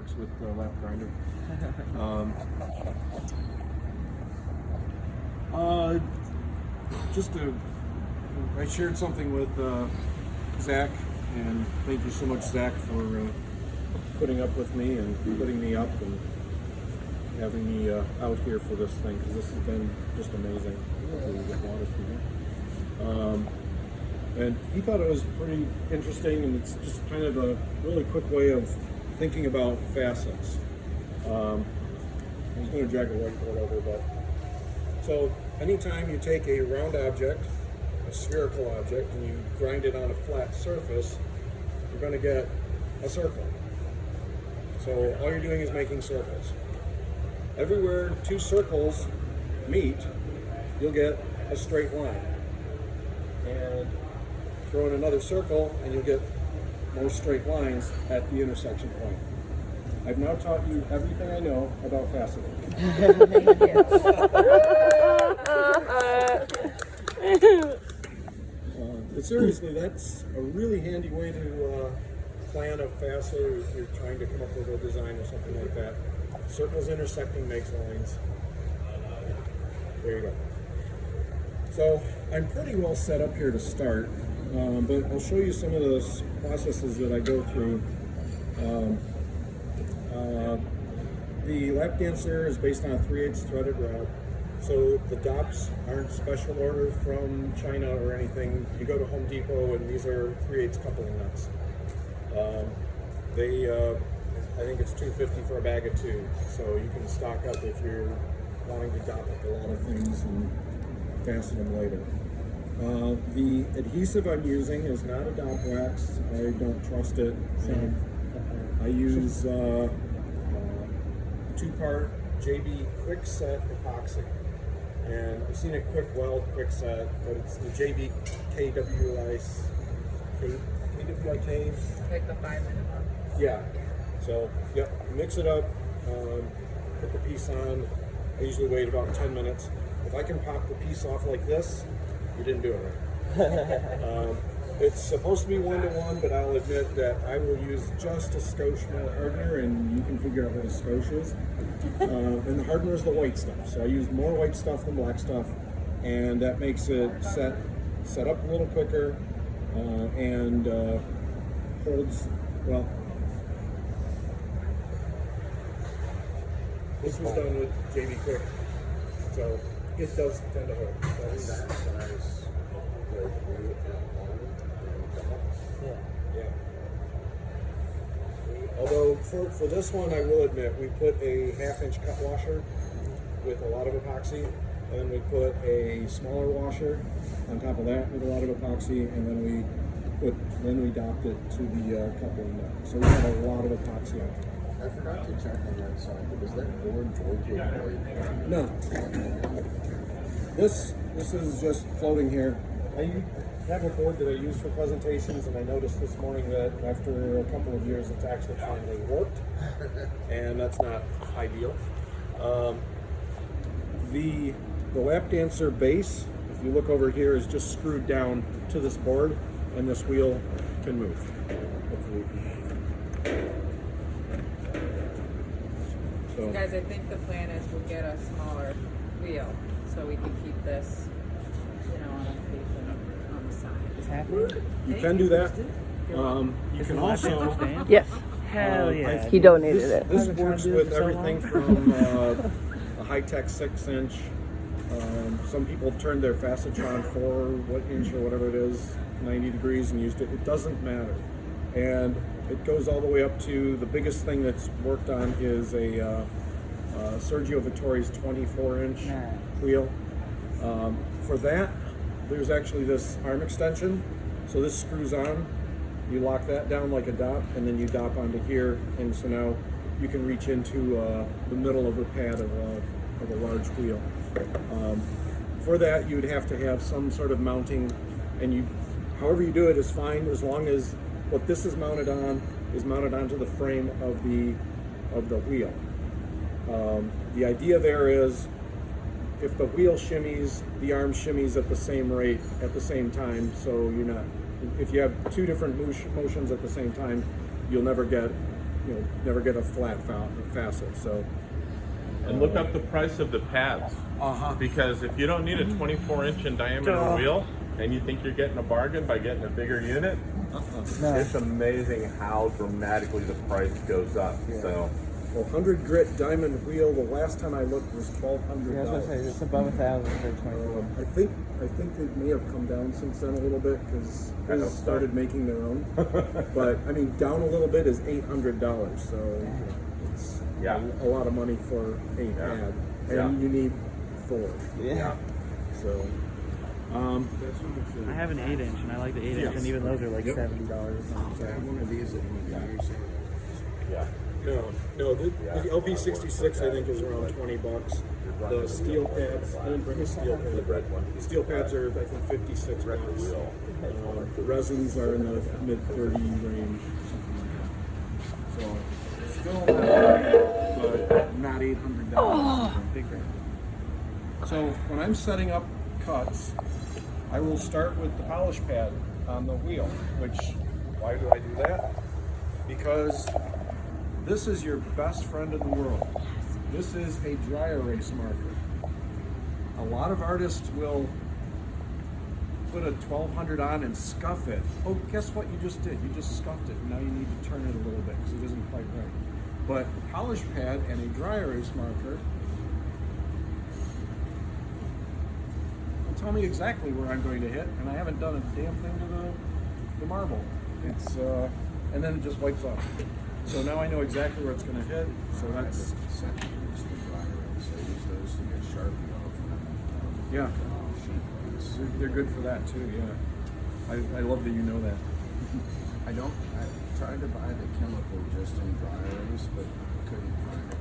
marks with the lap grinder. I shared something with Zach, and thank you so much, Zach, for putting up with me and putting me up and having me out here for this thing, because this has been just amazing. And he thought it was pretty interesting, and it's just kind of a really quick way of thinking about facets. I was going to drag a whiteboard over, but so anytime you take a round object, a spherical object, and you grind it on a flat surface, you're going to get a circle. So all you're doing is making circles. Everywhere two circles meet, you'll get a straight line. And throw in another circle, and you'll get more straight lines at the intersection point. I've now taught you everything I know about faceting. But seriously, that's a really handy way to plan a facet if you're trying to come up with a design or something like that. Circles intersecting makes lines. There you go. So I'm pretty well set up here to start, but I'll show you some of those processes that I go through. The lap dancer is based on a 3/8 threaded rod, so the dops aren't special order from China or anything. You go to Home Depot and these are 3/8 coupling nuts. I think it's $2.50 for a bag of 2, so you can stock up if you're wanting to dop up a lot of things and fasten them later. The adhesive I'm using is not a dop wax. I don't trust it. I use 2-part JB Quick Set epoxy, and I've seen it Quick Weld, Quick Set, but it's the JB KWIK. Like the 5-minute one. Yeah. So, yep, mix it up, put the piece on. I usually wait about 10 minutes. If I can pop the piece off like this, you didn't do it right. It's supposed to be 1-to-1, but I'll admit that I will use just a skosh hardener, and you can figure out what a skosh is. And the hardener is the white stuff, so I use more white stuff than black stuff, and that makes it set up a little quicker and holds well. This was done with JB Quick, so it does tend to hold. Yeah. Although for this one, I will admit, we put a 1/2-inch cut washer with a lot of epoxy, and then we put a smaller washer on top of that with a lot of epoxy, and then we dopped it to the coupling nut. So we had a lot of epoxy on it. I forgot to check on that side, but is that board Georgia? No. This is just floating here. I have a board that I use for presentations, and I noticed this morning that after a couple of years it's actually finally worked, and that's not ideal. The lap dancer base, if you look over here, is just screwed down to this board, and this wheel can move. Hopefully. So, Guys, I think the plan is we'll get a smaller wheel so we can keep this, on a station on the side. It's happening? you can do that. You can also. Yes. Hell yeah. He donated it. This works with everything from a high-tech 6-inch. Some people turned their facetron 4-inch or whatever it is, 90 degrees, and used it. It doesn't matter. And it goes all the way up to the biggest thing that's worked on is a Sergio Vittori's 24-inch wheel. For that, there's actually this arm extension. So this screws on. You lock that down like a dop, and then you dop onto here, and so now you can reach into the middle of the pad of a large wheel. For that, you would have to have some sort of mounting, and however you do it is fine, as long as what this is mounted on is mounted onto the frame of the wheel. The idea there is, if the wheel shimmies, the arm shimmies at the same rate at the same time, so you're not. If you have two different motions at the same time, you'll never get never get a flat facet. So. And look up the price of the pads. Because if you don't need a 24-inch in diameter wheel, and you think you're getting a bargain by getting a bigger unit, it's amazing how dramatically the price goes up. Yeah. So, well, 100 grit diamond wheel. The last time I looked was $1,200. Yeah, I was gonna say it's above 1,000 for 24. I think they may have come down since then a little bit because I they hope so. started making their own. But I mean, down a little bit is $800. So it's a lot of money for a pad, and you need 4. Yeah. So. I have an 8-inch, and I like the 8-inch, and even those are like $70 or something. I have one of these that you use. No. The LP66 I think is around $20. The steel pads, I didn't bring a steel pad. The steel pads are I think $56. The resins are in the mid-30 range. So still but not $800. Big range. So when I'm setting up cuts, I will start with the polish pad on the wheel, why do I do that? Because this is your best friend in the world. This is a dry erase marker. A lot of artists will put a 1200 on and scuff it. Oh, guess what you just did? You just scuffed it. Now you need to turn it a little bit because it isn't quite right. But a polish pad and a dry erase marker tell me exactly where I'm going to hit, and I haven't done a damn thing to the marble. It's and then it just wipes off. So now I know exactly where it's going to hit. So that's yeah. They're good for that too. Yeah, I love that you know that. I tried to buy the chemical just in dry erase, but couldn't find it.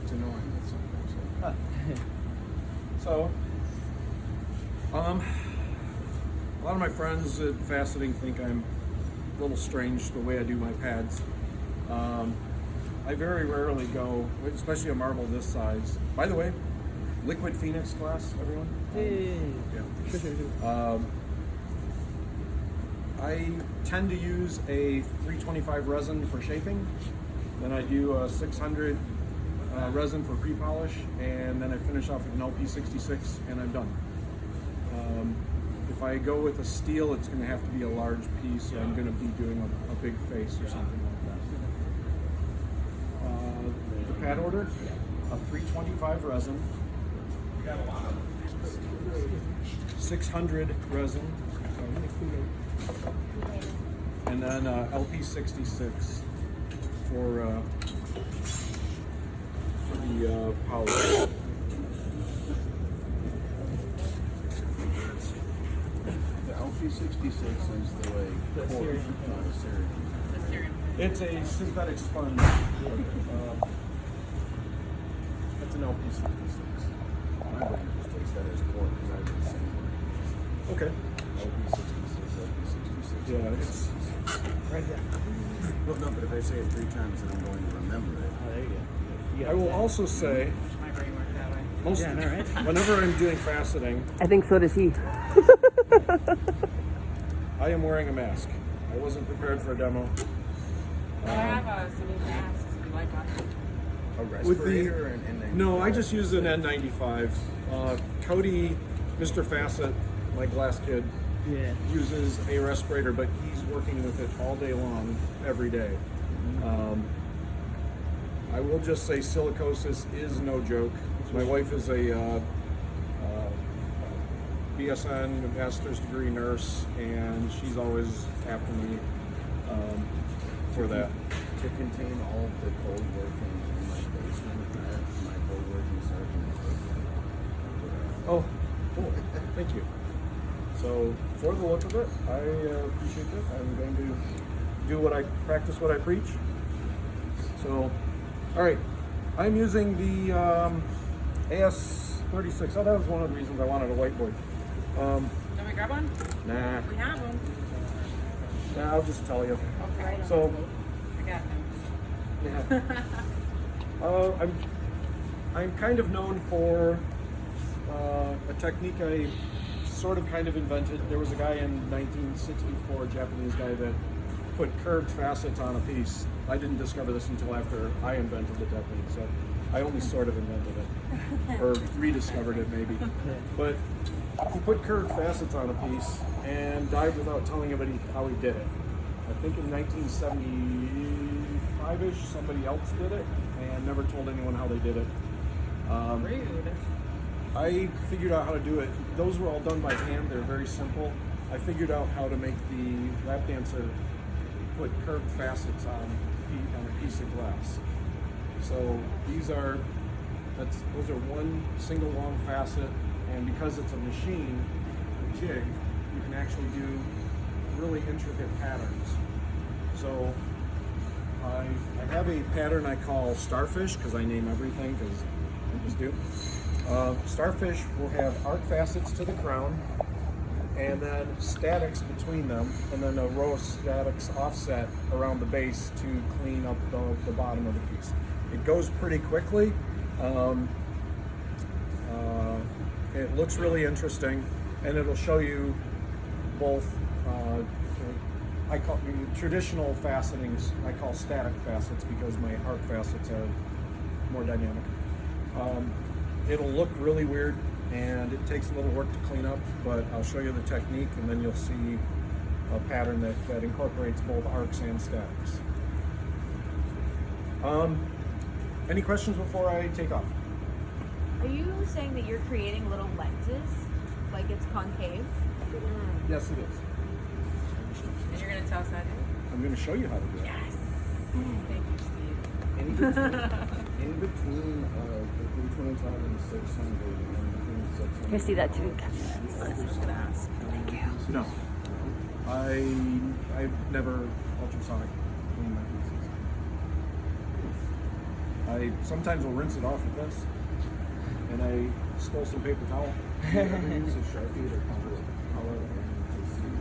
It's annoying sometimes. So, a lot of my friends at Faceting think I'm a little strange the way I do my pads. I very rarely go, especially a marble this size. By the way, liquid Phoenix glass, everyone? Yeah. I tend to use a 325 resin for shaping. Then I do a 600 resin for pre-polish, and then I finish off with an LP66, and I'm done. If I go with a steel, it's going to have to be a large piece, so I'm going to be doing a big face or something like that. The pad order, a 325 resin, 600 resin, and then LP66 for the polish. The LP66 is the way. The Syrian. It's a synthetic sponge. It's an LP66. My brain just takes that as core because I did the same one. Okay. LP66. Yeah, it's Right there. Well, no, but if I say it 3 times, then I'm going to remember it. Oh, there you go. You got I will that. also say, My brain works that way. most Yeah, I know, right? whenever I'm doing faceting, I think so does he. I am wearing a mask. I wasn't prepared for a demo. I have some new masks if you like them. A With the- respirator and then No, I just use an N95. Cody, Mr. Facet, my glass kid, Yeah. uses a respirator, but he's working with it all day long, every day. I will just say silicosis is no joke. My wife is a BSN master's degree nurse, and she's always after me for that. to contain all of the cold work in my basement. I have my cold working sergeant. Oh, cool. Thank you. So, for the look of it, I appreciate this. I'm going to do practice what I preach. So, all right. I'm using the AS36. Oh, that was one of the reasons I wanted a whiteboard. Can we grab one? Nah. We have them. Nah, I'll just tell you. Okay. So, I got them. yeah. I'm kind of known for a technique I sort of kind of invented. There was a guy in 1964, a Japanese guy that put curved facets on a piece. I didn't discover this until after I invented the technique, so I only sort of invented it, or rediscovered it maybe. But he put curved facets on a piece and died without telling anybody how he did it. I think in 1975-ish, somebody else did it and never told anyone how they did it. Rude. I figured out how to do it. Those were all done by hand. They're very simple. I figured out how to make the lap dancer put curved facets on a piece of glass. So those are one single long facet, and because it's a machine, a jig, you can actually do really intricate patterns. So I have a pattern I call starfish, because I name everything, because I just do. Starfish will have arc facets to the crown, and then statics between them, and then a row of statics offset around the base to clean up the bottom of the piece. It goes pretty quickly. It looks really interesting, and it'll show you both. I call traditional facetings. I call static facets because my arc facets are more dynamic. It'll look really weird, and it takes a little work to clean up, but I'll show you the technique, and then you'll see a pattern that incorporates both arcs and statics. Any questions before I take off? Are you saying that you're creating little lenses, like it's concave? Yes, it is. And you're gonna tell us how to do it? I'm going to show you how to do it. Yes. Thank you, Steve. In between the 325 and the 600, in between 600. I see that too. I was gonna ask. Thank you. No. I've never ultrasonic cleaned my pieces. I sometimes will rinse it off with this, and I stole some paper towel. Do you ever use a Sharpie to color and to see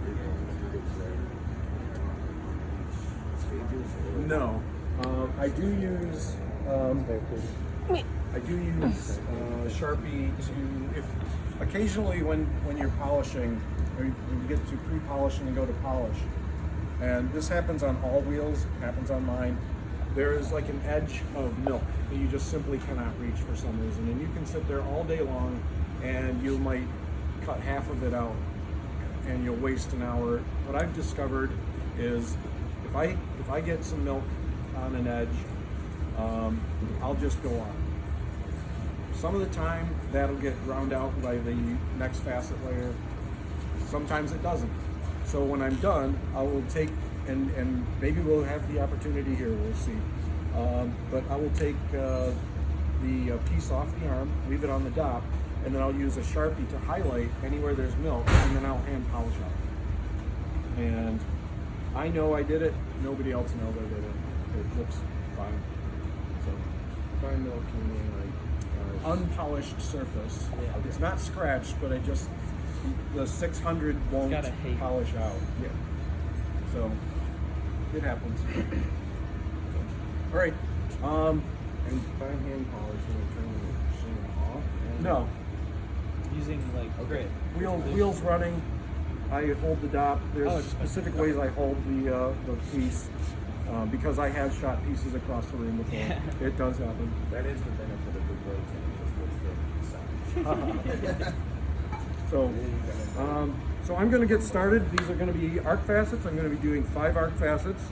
stages? No. I do use Sharpie to, if occasionally when you're polishing, or when you get to pre-polish and go to polish, and this happens on all wheels, happens on mine, there is like an edge of milk that you just simply cannot reach for some reason, and you can sit there all day long and you might cut half of it out and you'll waste an hour. What I've discovered is if I get some milk on an edge, I'll just go on. Some of the time that'll get drowned out by the next facet layer. Sometimes it doesn't. So when I'm done, I will take, and maybe we'll have the opportunity here, we'll see. But I will take the piece off the arm, leave it on the dop, and then I'll use a Sharpie to highlight anywhere there's milk, and then I'll hand polish out. And I know I did it, nobody else knows I did it. It looks fine. So, By milk, you mean like unpolished surface. Yeah. It's not scratched, but the 600 won't gotta hate. polish out. Yeah. So it happens. All right. and by hand polishing and turning the machine off? And No. Using like grit. Wheels running. I hold the dop. There's Oh, it's specific ways I hold the piece because I have shot pieces across the room before. Yeah. It does happen. That is the benefit of the rotating, just what's the side. So I'm going to get started. These are going to be arc facets. I'm going to be doing 5 arc facets.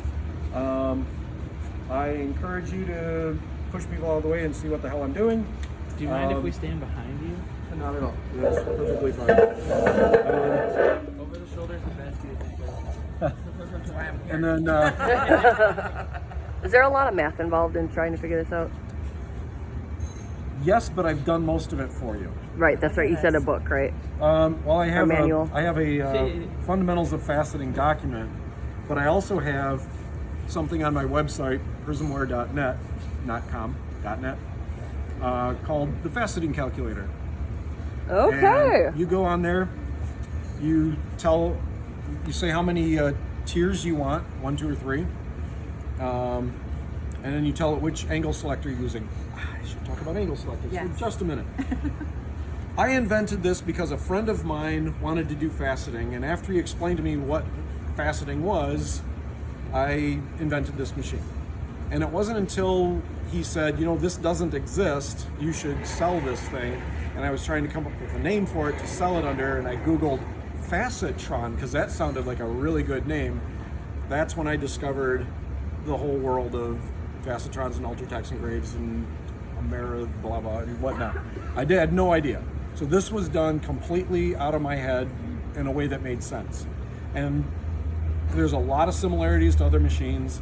I encourage you to push people all the way and see what the hell I'm doing. Do you mind if we stand behind you? Not at all. That's perfectly fine. Over the shoulders and best you think. That's why I'm here. And then Is there a lot of math involved in trying to figure this out? yes, but I've done most of it for you. Right, that's right. You said a book, right? Well, I have manual. a fundamentals of faceting document, but I also have something on my website, prismware.net, .net, called the faceting calculator. Okay. And you go on there, you say how many tiers you want, 1, 2, or 3, and then you tell it which angle selector you're using. I should talk about angle selectors for just a minute. I invented this because a friend of mine wanted to do faceting, and after he explained to me what faceting was, I invented this machine. And it wasn't until he said, you know, this doesn't exist, you should sell this thing. And I was trying to come up with a name for it to sell it under, and I Googled Facetron, because that sounded like a really good name. That's when I discovered the whole world of Facetrons and Ultratechs and Graves and Amera, blah, blah, and whatnot. I had no idea. So this was done completely out of my head in a way that made sense. And there's a lot of similarities to other machines,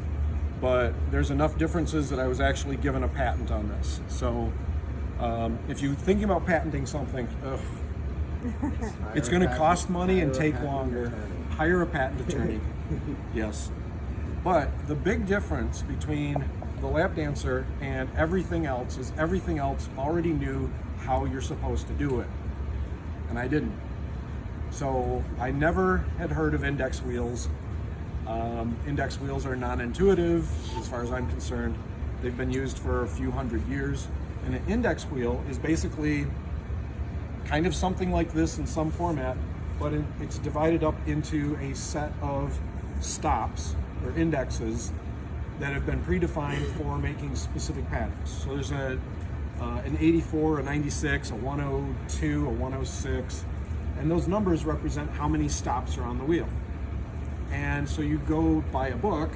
but there's enough differences that I was actually given a patent on this. So if you're thinking about patenting something, it's going to cost money and take longer. Hire a patent attorney. Yes. But the big difference between the lap dancer and everything else is everything else already knew how you're supposed to do it. And I didn't. So I never had heard of index wheels. Index wheels are non-intuitive as far as I'm concerned. They've been used for a few hundred years. And an index wheel is basically kind of something like this in some format, but it's divided up into a set of stops or indexes that have been predefined for making specific patterns. So there's an 84, a 96, a 102, a 106, and those numbers represent how many stops are on the wheel. And so you go buy a book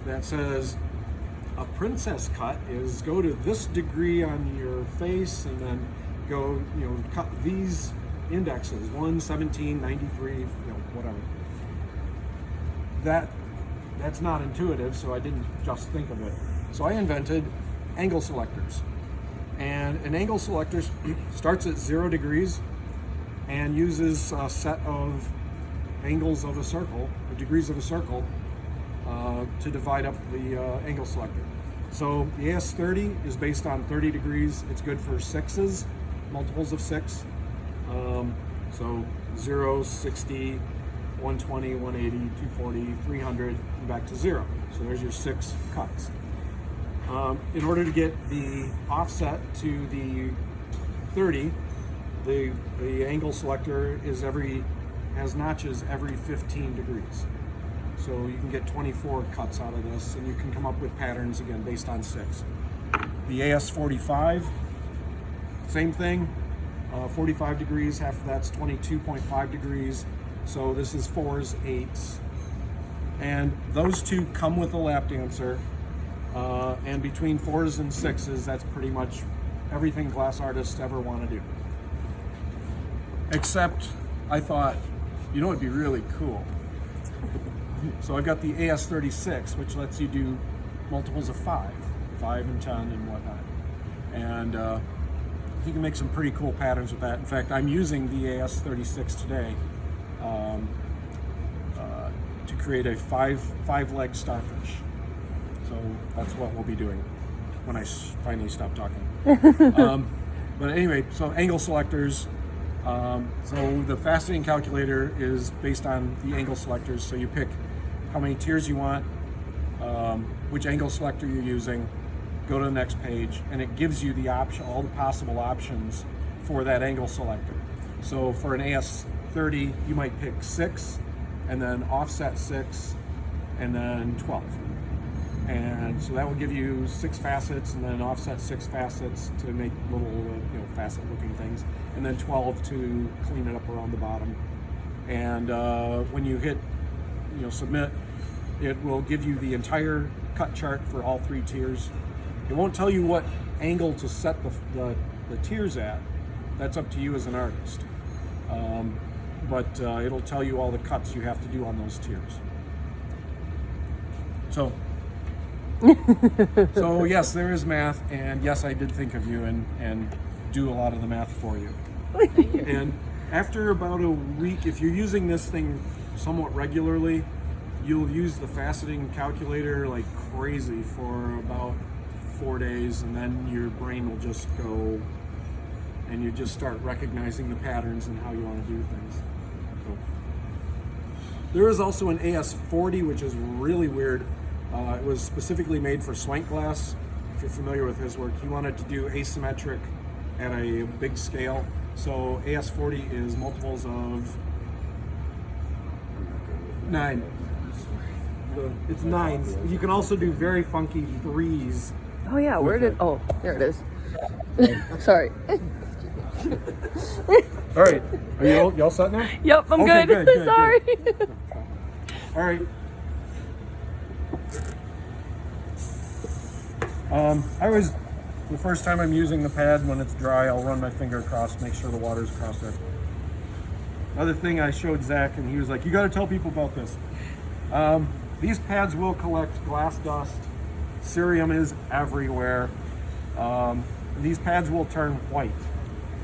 that says a princess cut is go to this degree on your face and then go, you know, cut these indexes, 1, 17, 93, you know, whatever. That's not intuitive, so I didn't just think of it. So I invented angle selectors. And an angle selector starts at 0 degrees and uses a set of angles of a circle, or degrees of a circle, to divide up the angle selector. So the AS30 is based on 30 degrees. It's good for 6s, multiples of 6. So 0, 60, 120, 180, 240, 300, and back to 0. So there's your 6 cuts. In order to get the offset to the 30, the angle selector has notches every 15 degrees. So you can get 24 cuts out of this, and you can come up with patterns again based on 6. The AS45, same thing, 45 degrees, half of that's 22.5 degrees. So this is 4s, 8s. And those two come with a lap dancer. And between 4s and 6s, that's pretty much everything glass artists ever want to do. Except I thought, you know, it'd be really cool. So I've got the AS36, which lets you do multiples of 5 and 10 and whatnot. And you can make some pretty cool patterns with that. In fact, I'm using the AS36 today to create a five-leg starfish. So that's what we'll be doing when I finally stop talking. But anyway, so angle selectors. So the faceting calculator is based on the angle selectors. So you pick how many tiers you want, which angle selector you're using, go to the next page, and it gives you the option, all the possible options for that angle selector. So for an AS30, you might pick 6, and then offset 6, and then 12. And so that will give you 6 facets, and then offset 6 facets to make little, facet-looking things, and then 12 to clean it up around the bottom. And when you hit, submit, it will give you the entire cut chart for all 3 tiers. It won't tell you what angle to set the tiers at. That's up to you as an artist. But it'll tell you all the cuts you have to do on those tiers. So yes, there is math, and yes, I did think of you and do a lot of the math for you. And after about a week, if you're using this thing somewhat regularly, you'll use the faceting calculator like crazy for about 4 days, and then your brain will just go, and you just start recognizing the patterns and how you want to do things. So. There is also an AS40, which is really weird. It was specifically made for Swank Glass. If you're familiar with his work, he wanted to do asymmetric at a big scale. So AS40 is multiples of 9. It's 9s. You can also do very funky 3s. Oh yeah, where did? Oh, there it is. Sorry. All right, are you all set now? Yep, I'm Okay, good. good, Sorry. All right. The first time I'm using the pad, when it's dry, I'll run my finger across, make sure the water's across there. Another thing I showed Zach, and he was like, you got to tell people about this. These pads will collect glass dust. Cerium is everywhere. These pads will turn white.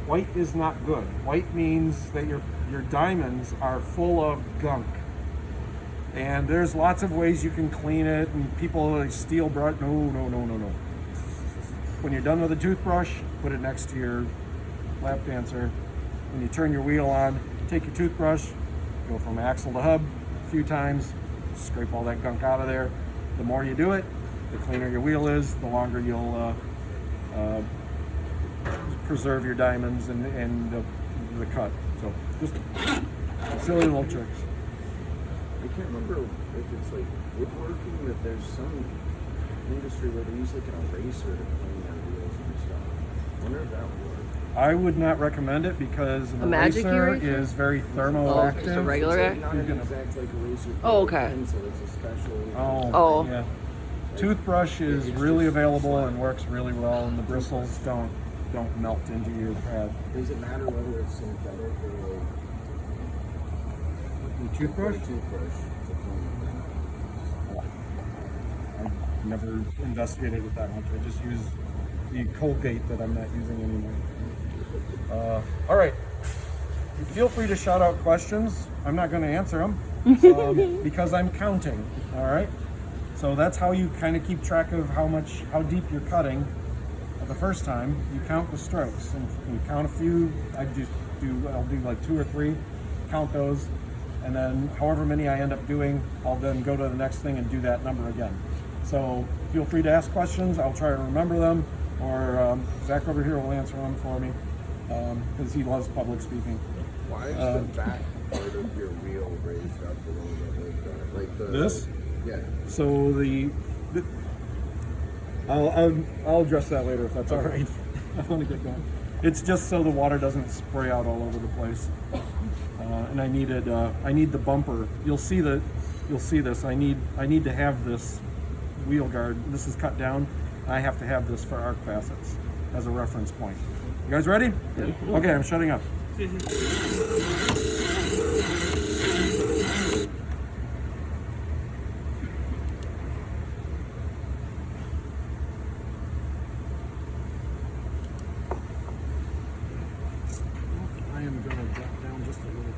White is not good. White means that your diamonds are full of gunk. And there's lots of ways you can clean it, and people like steel brush. No. When you're done with a toothbrush, put it next to your lap dancer. When you turn your wheel on, take your toothbrush, go from axle to hub a few times, scrape all that gunk out of there. The more you do it, the cleaner your wheel is, the longer you'll preserve your diamonds and the cut. So just silly little tricks. I can't remember if it's like woodworking, that there's some industry where they use like an eraser to clean their wheels and stuff. I wonder if that would work. I would not recommend it because an A magic eraser? is very Just a thermoactive. regular. It's like not an exact like eraser. Oh, okay. Pencil, it's a special. Oh. Yeah. Toothbrush is really available and works really well, and the bristles don't melt into your pad. Does it matter whether it's synthetic or The toothbrush? toothbrush to clean I've never investigated it that much. I just use the Colgate that I'm not using anymore. All right. Feel free to shout out questions. I'm not going to answer them because I'm counting. All right. So that's how you kind of keep track of how deep you're cutting. The first time you count the strokes, and you count a few. I'll do like 2 or 3, count those, and then however many I end up doing, I'll then go to the next thing and do that number again. So feel free to ask questions. I'll try to remember them, or Zach over here will answer them for me because he loves public speaking. Why is the back part of your wheel raised up a little bit like the This? Yeah. So I'll address that later if that's all right. I want to get going. It's just so the water doesn't spray out all over the place. And I need the bumper. You'll see this. I need to have this wheel guard. This is cut down. I have to have this for arc facets as a reference point. You guys ready? Yeah. Okay, I'm shutting up. I am going to drop down just a little bit.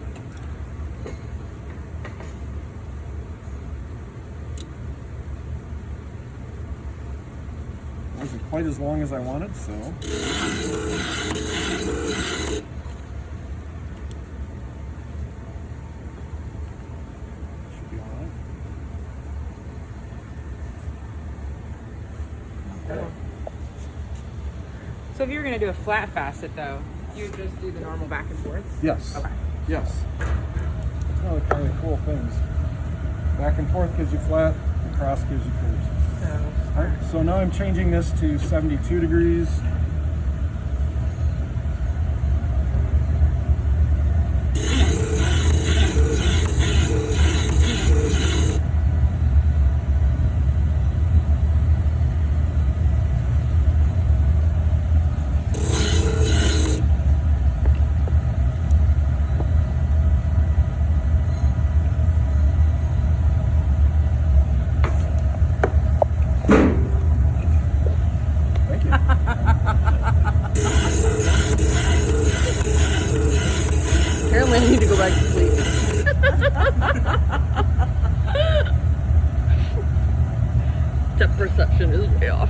Wasn't quite as long as I wanted, so. Should be all right. So if you were gonna do a flat facet though, you would just do the normal back and forth? Yes. Okay. Yes. It's one of the kind of cool things. Back and forth gives you flat, and cross gives you curves. All right, so now I'm changing this to 72 degrees. Thank you. Apparently, I need to go back to sleep. Depth perception is way off.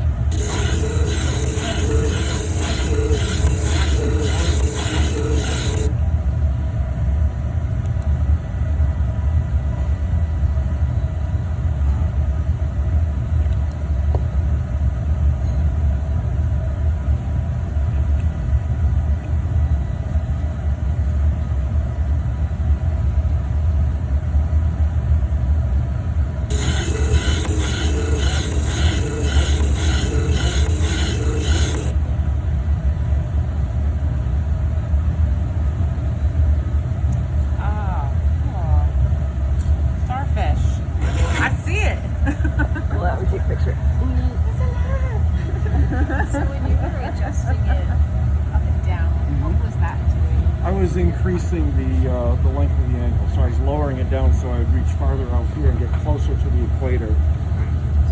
was increasing the length of the angle, so I was lowering it down so I would reach farther out here and get closer to the equator. So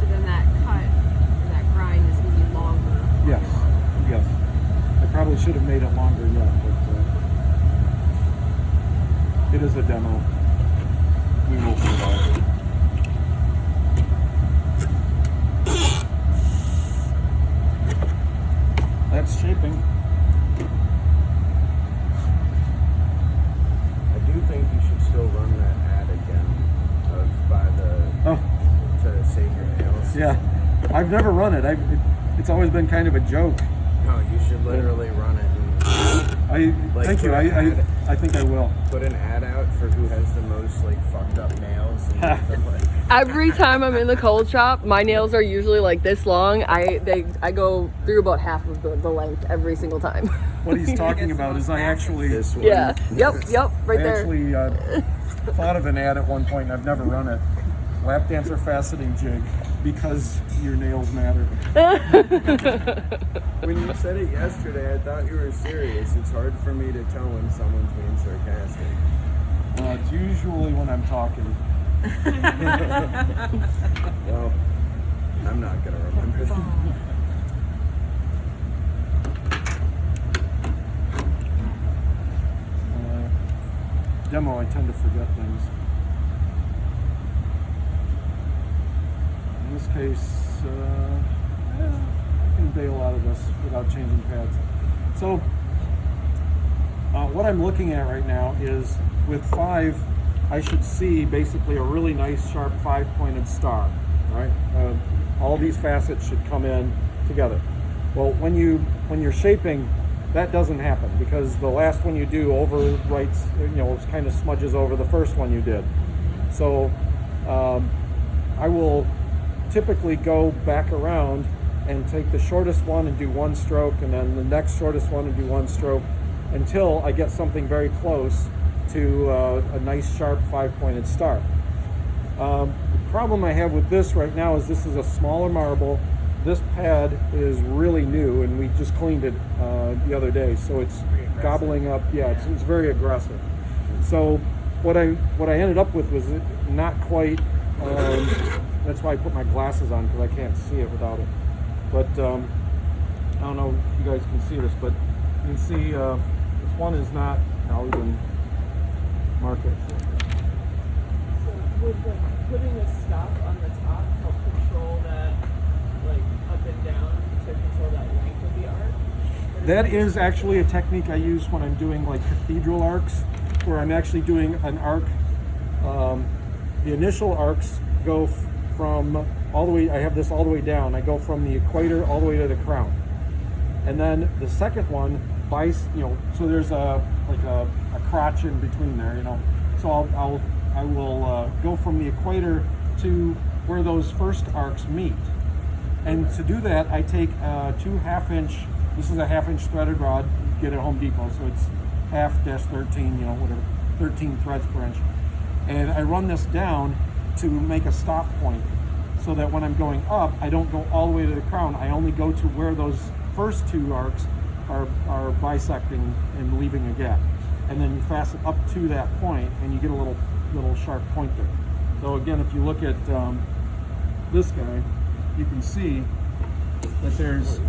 then that cut and that grind is going to be longer. Yes, yes. I probably should have made it longer yet, but it is a demo. We will survive. That's shaping. I do think you should still run that ad again of by the to save your nails. Yeah, I've never run it. It's always been kind of a joke. No, you should literally run it. And, Thank you. I think I will. Put an ad out for who has the most like fucked up nails. And make them, like, Every time I'm in the cold shop, my nails are usually like this long. I go through about half of the length every single time. What he's talking about is I actually this one. Yeah. Yep. Right I there. actually thought of an ad at one point and I've never run it. Lap dancer faceting jig because your nails matter. When you said it yesterday, I thought you were serious. It's hard for me to tell when someone's being sarcastic. It's usually when I'm talking. Well, I'm not gonna remember that. Demo, I tend to forget things. In this case, I can bail out of this without changing pads. So, what I'm looking at right now is with 5, I should see basically a really nice sharp 5-pointed star, right? All these facets should come in together. Well, when you're shaping, that doesn't happen because the last one you do overwrites, it kind of smudges over the first one you did. So I will typically go back around and take the shortest one and do 1 stroke, and then the next shortest one and do 1 stroke until I get something very close to a nice sharp 5-pointed star. The problem I have with this right now is this is a smaller marble. This pad is really new and we just cleaned it the other day, so it's gobbling up. Yeah, it's very aggressive. So what I ended up with was not quite. That's why I put my glasses on because I can't see it without it. But I don't know if you guys can see this, but you can see this one is not. I'll even mark it. So would putting a stop on the top help control that, like up and down to control that length of the arc? That is actually a technique I use when I'm doing like cathedral arcs, where I'm actually doing an arc. The initial arcs go from all the way, I have this all the way down. I go from the equator all the way to the crown. And then the second one, so there's a crotch in between there, So I will go from the equator to where those first arcs meet. And to do that, I take 2 1/2-inch, this is a 1/2-inch threaded rod, you get at Home Depot, so it's 1/2-13, whatever, 13 threads per inch. And I run this down to make a stop point so that when I'm going up, I don't go all the way to the crown. I only go to where those first 2 arcs are bisecting and leaving a gap. And then you fasten up to that point and you get a little sharp point there. So again, if you look at this guy, you can see that there's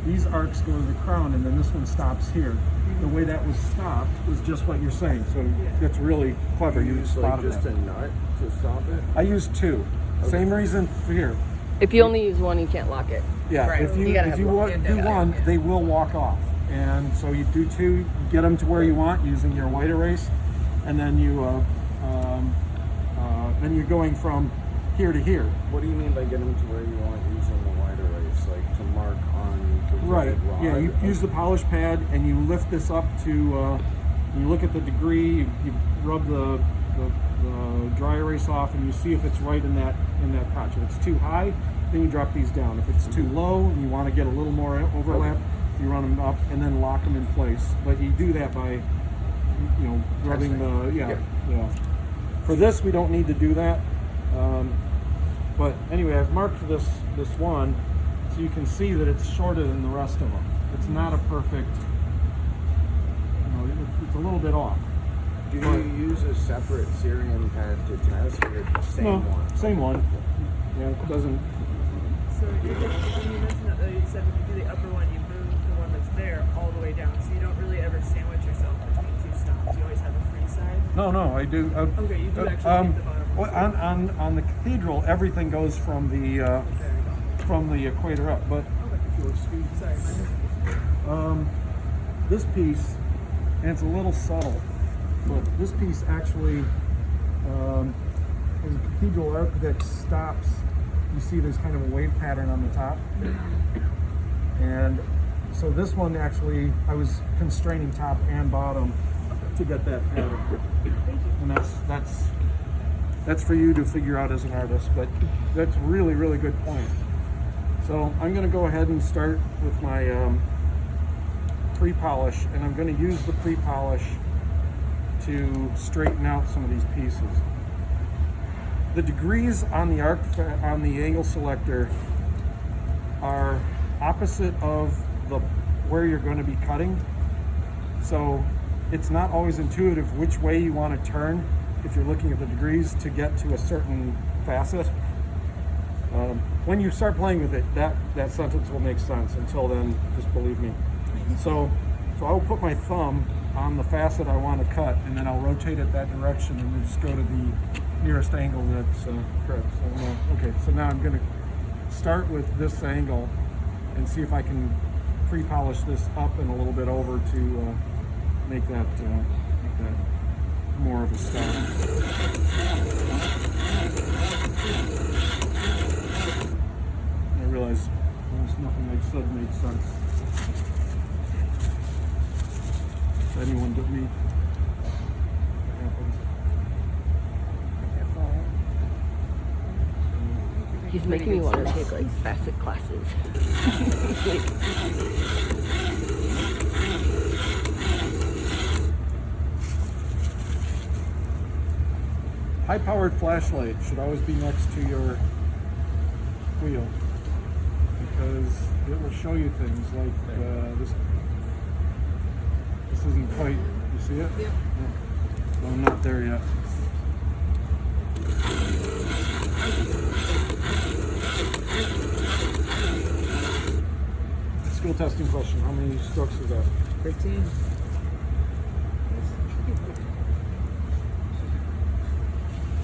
these arcs go to the crown and then this one stops here. The way that was stopped was just what you're saying. So that's really clever. You Use like spotted just that. a nut to stop it. I used 2. Same reason for here. If you only use one, you can't lock it. Yeah, Right. if you You gotta have one. do one, they will walk off. And so you do 2, get them to where you want using your white erase, and then then you're going from here to here. What do you mean by getting to where you want using the white erase? Like to mark on the Right. rod? Yeah, you use the polish pad and you lift this up to. You look at the degree. You rub the dry erase off, and you see if it's right in that patch. If it's too high, then you drop these down. If it's too low and you want to get a little more overlap, you run them up and then lock them in place. But you do that by, rubbing the yeah. For this, we don't need to do that. But anyway, I've marked this one, so you can see that it's shorter than the rest of them. It's not a perfect. it's a little bit off. Do you use a separate Syrian pad to test or the same No, one? same one. Yeah, it doesn't. So you mentioned that though, you said when you do the upper one, you move the one that's there all the way down. So you don't really ever sandwich yourself between two stops. You always have a free side. No, I do. Okay, you do actually hit the bottom one. Well, on the cathedral, everything goes from the equator up, but Sorry, my mistake. this piece, and it's a little subtle, but this piece actually, as a cathedral architect stops, you see there's kind of a wave pattern on the top. And so this one actually, I was constraining top and bottom to get that pattern. And that's for you to figure out as an artist, but that's really, really good point. So I'm gonna go ahead and start with my pre-polish, and I'm going to use the pre-polish to straighten out some of these pieces. The degrees on the on the angle selector are opposite of where you're going to be cutting, so it's not always intuitive which way you want to turn if you're looking at the degrees to get to a certain facet. When you start playing with it, that sentence will make sense. Until then, just believe me. So I'll put my thumb on the facet I want to cut, and then I'll rotate it that direction, and then just go to the nearest angle that's correct. So now I'm going to start with this angle and see if I can pre-polish this up and a little bit over to make that more of a star. I realize almost nothing I said made sense. To anyone but me. What happens? He's making me want to take like facet classes. High-powered flashlight should always be next to your wheel because it will show you things like this. This isn't quite. You see it? Yep. Yeah. No, I'm not there yet. Skill testing question. How many strokes is that? 15.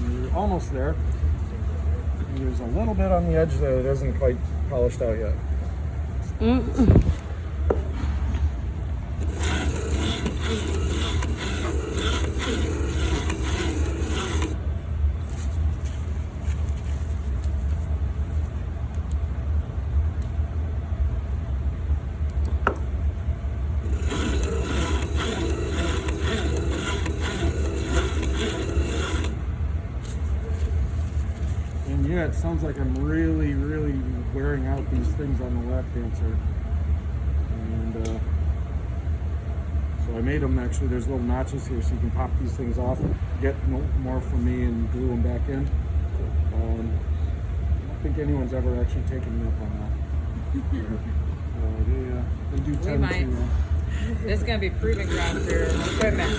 You're almost there. And there's a little bit on the edge there that isn't quite polished out yet. And yeah, it sounds like I'm really, really wearing out these things on the lap dancer. And so I made them actually, there's little notches here so you can pop these things off, get more from me and glue them back in. I don't think anyone's ever actually taken me up on that. They do tend might. to. This is going to be proving ground for your equipment.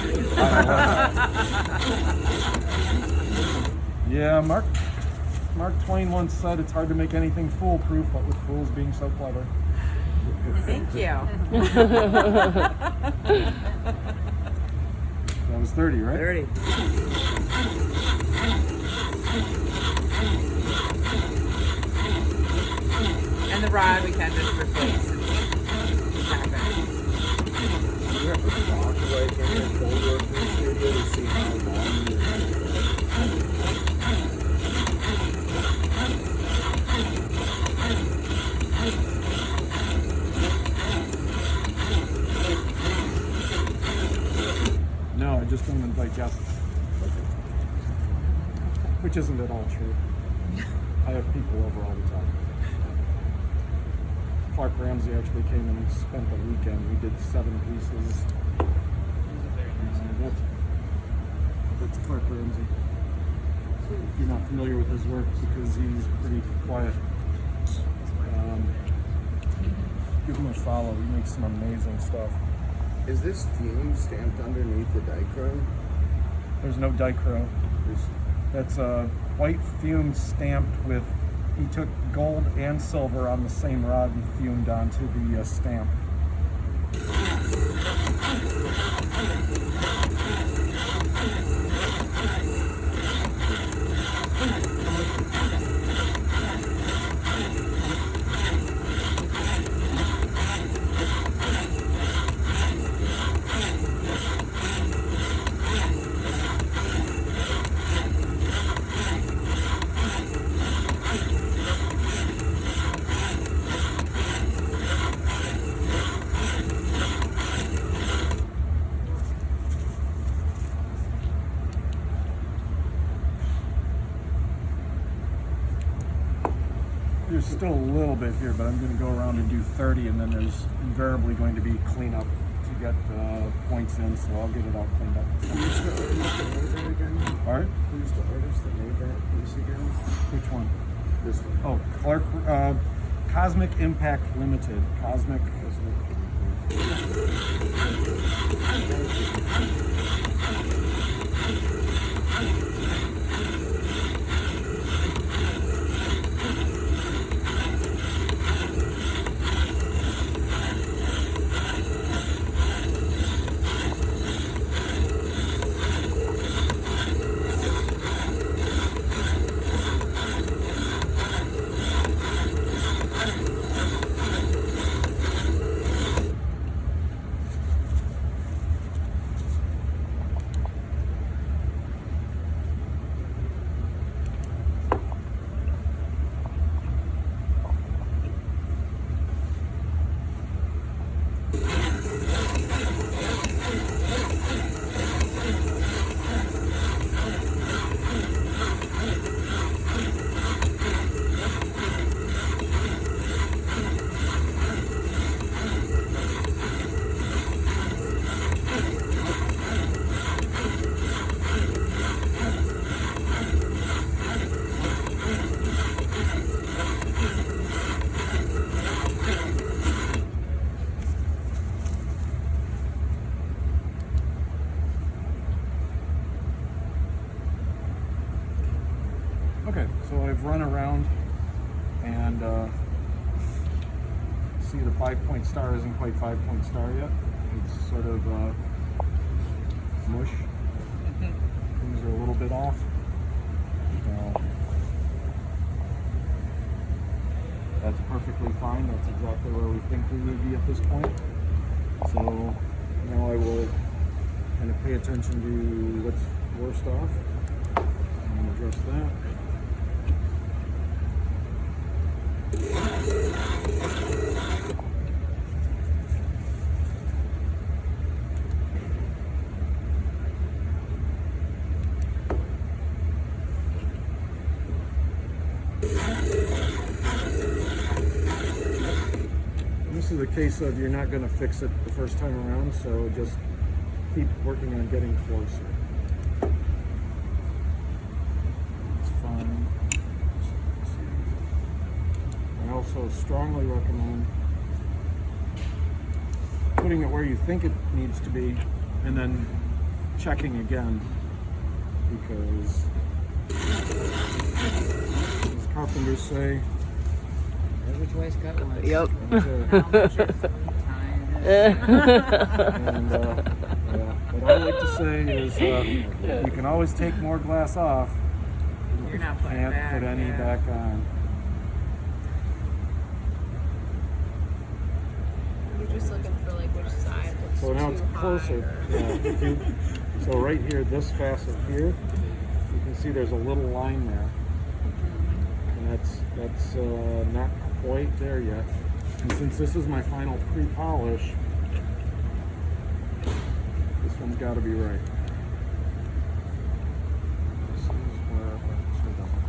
Yeah, Mark Twain once said it's hard to make anything foolproof, but with fools being so clever. Thank you. That was 30, right? 30. And the rod we can just replace. You have to walk like in your shoulder of the studio to see how long you're No, I just don't invite guests. Which isn't at all true. I have people over all the time. Clark Ramsey actually came and spent the weekend. We did 7 pieces. That's Clark Ramsey. If you're not familiar with his work because he's pretty quiet. Give him a follow. He makes some amazing stuff. Is this theme stamped underneath the dichrome? There's no dichro. That's a white fume stamped with, he took gold and silver on the same rod and fumed onto the stamp. There's still a little bit here, but I'm going to go around and do 30, and then there's invariably going to be cleanup to get points in, so I'll get it all cleaned up. Who's the artist that made that again? Art? Who's the artist that made that piece again? Which one? This one. Oh, Clark, Cosmic Impact Limited. Cosmic. Okay, so I've run around and see the 5-point star isn't quite 5-point star yet. It's sort of mush. Things are a little bit off. That's perfectly fine. That's exactly where we think we would be at this point. So now I will kind of pay attention to what's worst off and address that. This is a case of you're not going to fix it the first time around, so just keep working on getting closer. It's fine. I also strongly recommend putting it where you think it needs to be and then checking again, because as carpenters say, Which way's cut once? Yep. How much your free time is. and yeah. What I like to say is you can always take more glass off. You're not putting Can't back, put any yeah. back on. You're just looking for like which side looks So now it's too high closer. or- Yeah, so right here, this facet here, you can see there's a little line there, and that's not quite there yet. And since this is my final pre-polish, this one's got to be right. This is where it doesn't.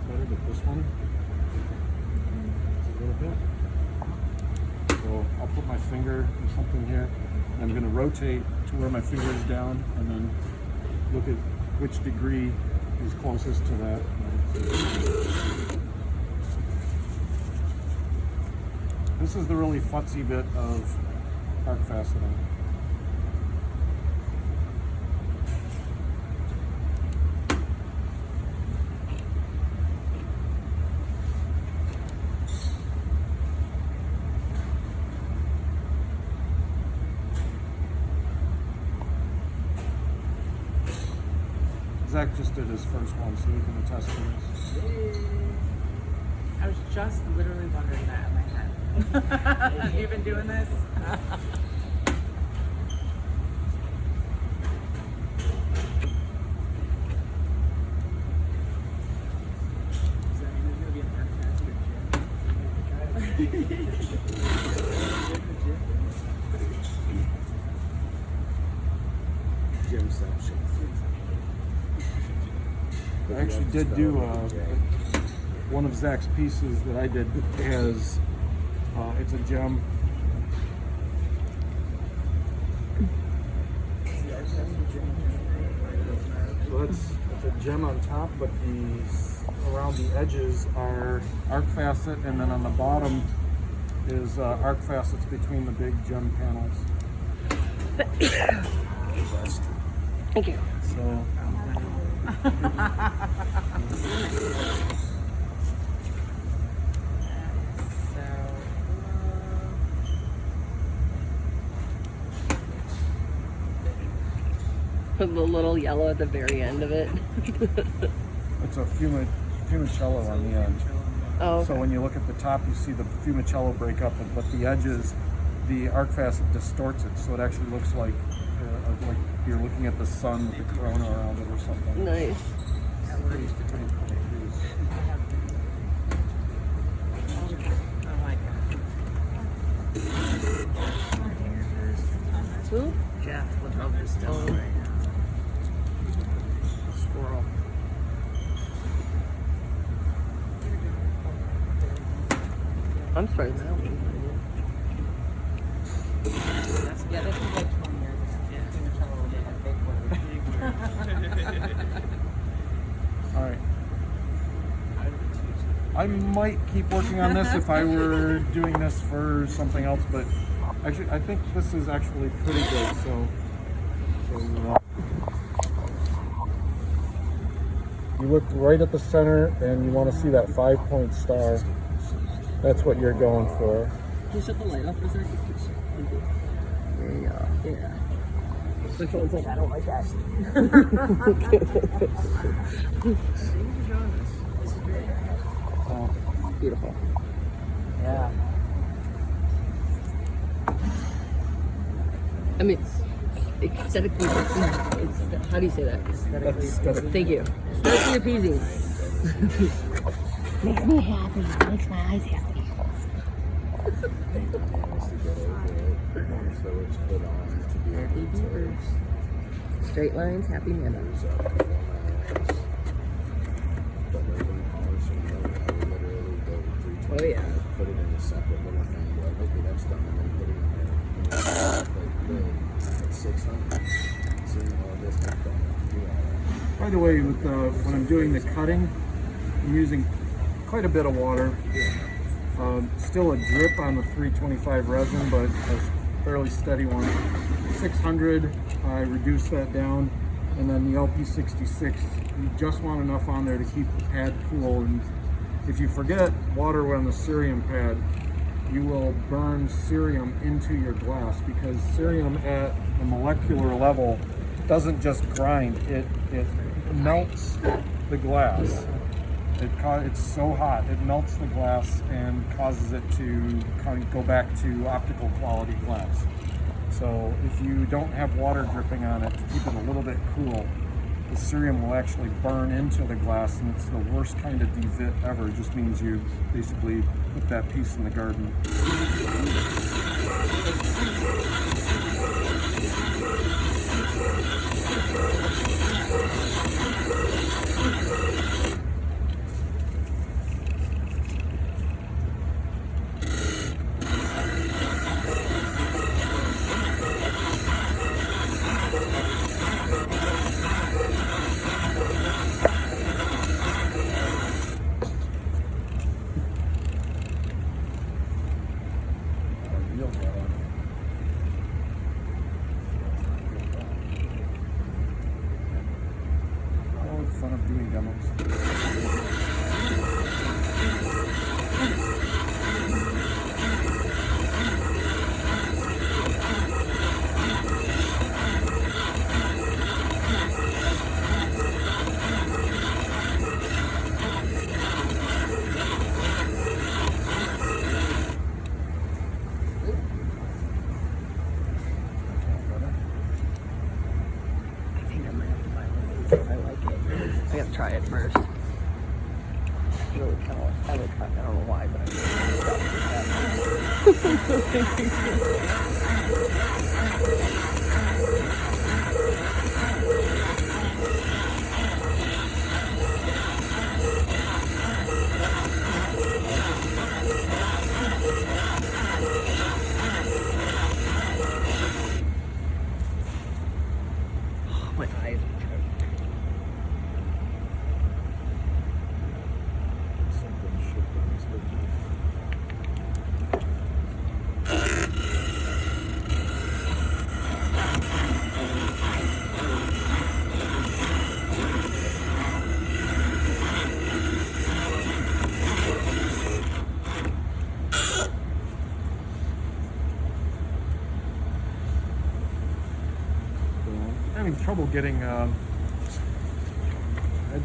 Better, but this one a little bit. So I'll put my finger or something here, and I'm going to rotate to where my finger is down, and then look at which degree is closest to that. This is the really futzy bit of arc faceting. Zach just did his first one, so he can attest to this. I was just literally wondering that in my head. Have you been doing this? Does that mean there's gonna be an art Gymception. I actually did do one of Zach's pieces that I did has it's a gem. So it's a gem on top, but around the edges are arc facet, and then on the bottom is arc facets between the big gem panels. Thank you. So The little yellow at the very end of it. it's a fumicello on the end. Oh, okay. So when you look at the top, you see the fumicello break up, but the edges, the arc facet distorts it, so it actually looks like you're looking at the sun with the corona around it or something. Nice. Oh my god. Who? Jeff would love this stuff right now. Squirrel. I'm starting that one. Yeah, this is like 20 years ago. All right. I might keep working on this if I were doing this for something else, but actually, I think this is actually pretty good. So you look right at the center, and you want to see that 5-point star. That's what you're going for. Can you shut the light off for a second? There you go. Yeah. My phone's like, I don't like that. Oh, Beautiful. Yeah. I mean, aesthetically, it's how do you say that? aesthetic. Thank you. Aesthetically appeasing. Makes me happy. Makes my eyes happy. So it's put on to be Happy able to beavers. Straight lines, happy Nana. use up the formats. But literally polishing it, I would literally go through Oh, yeah. put it in a separate little thing, be like, okay, that's done, and then put it in there. Like, boom, it's 600. Seeing all this stuff done. Yeah. By the way, with when I'm doing the cutting, I'm using quite a bit of water. Still a drip on the 325 resin, but a fairly steady one. 600, I reduced that down, and then the LP66, you just want enough on there to keep the pad cool. And if you forget water on the cerium pad, you will burn cerium into your glass, because cerium at the molecular level doesn't just grind, it melts the glass. It's so hot, it melts the glass and causes it to kind of go back to optical quality glass. So if you don't have water dripping on it to keep it a little bit cool, the cerium will actually burn into the glass, and it's the worst kind of devit ever. It just means you basically put that piece in the garden. demos. I think I might have to buy one of these if I like it. I gotta try it first. Really kind of, I don't know why, but my eyes are Something shifted on this picture. I'm having trouble getting edge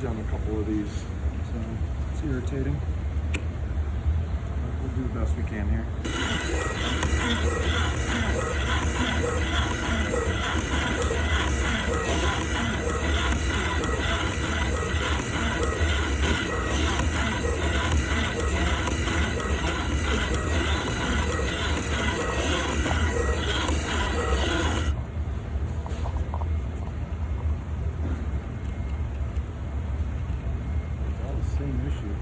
on a couple of these, so it's irritating. But we'll do the best we can here. It's all the same issue.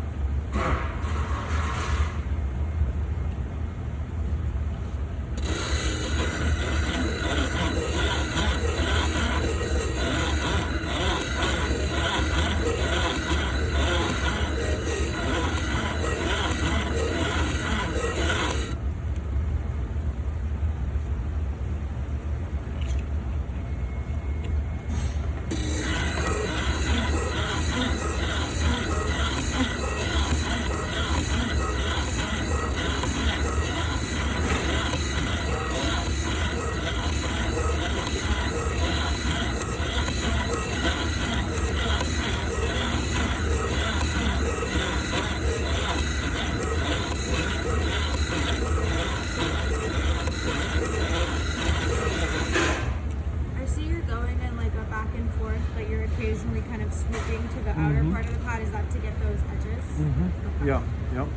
I see you're going in like a back and forth, but you're occasionally kind of swooping to the outer part of the pod. Is that to get those edges? Mm-hmm. Yeah, yep.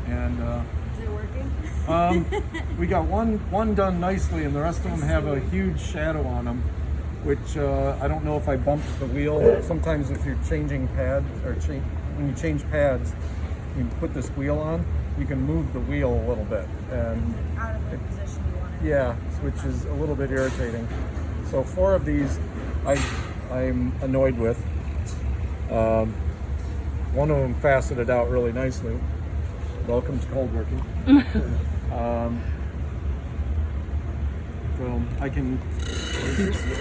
And Is it working? we got one done nicely, and the rest of them have a huge shadow on them, which I don't know if I bumped the wheel. Sometimes if you're changing pads, or when you change pads, you put this wheel on, you can move the wheel a little bit. And Out of the position you want it. yeah, which is a little bit irritating. So 4 of these I'm annoyed with. One of them faceted out really nicely. Welcome to cold working. So I can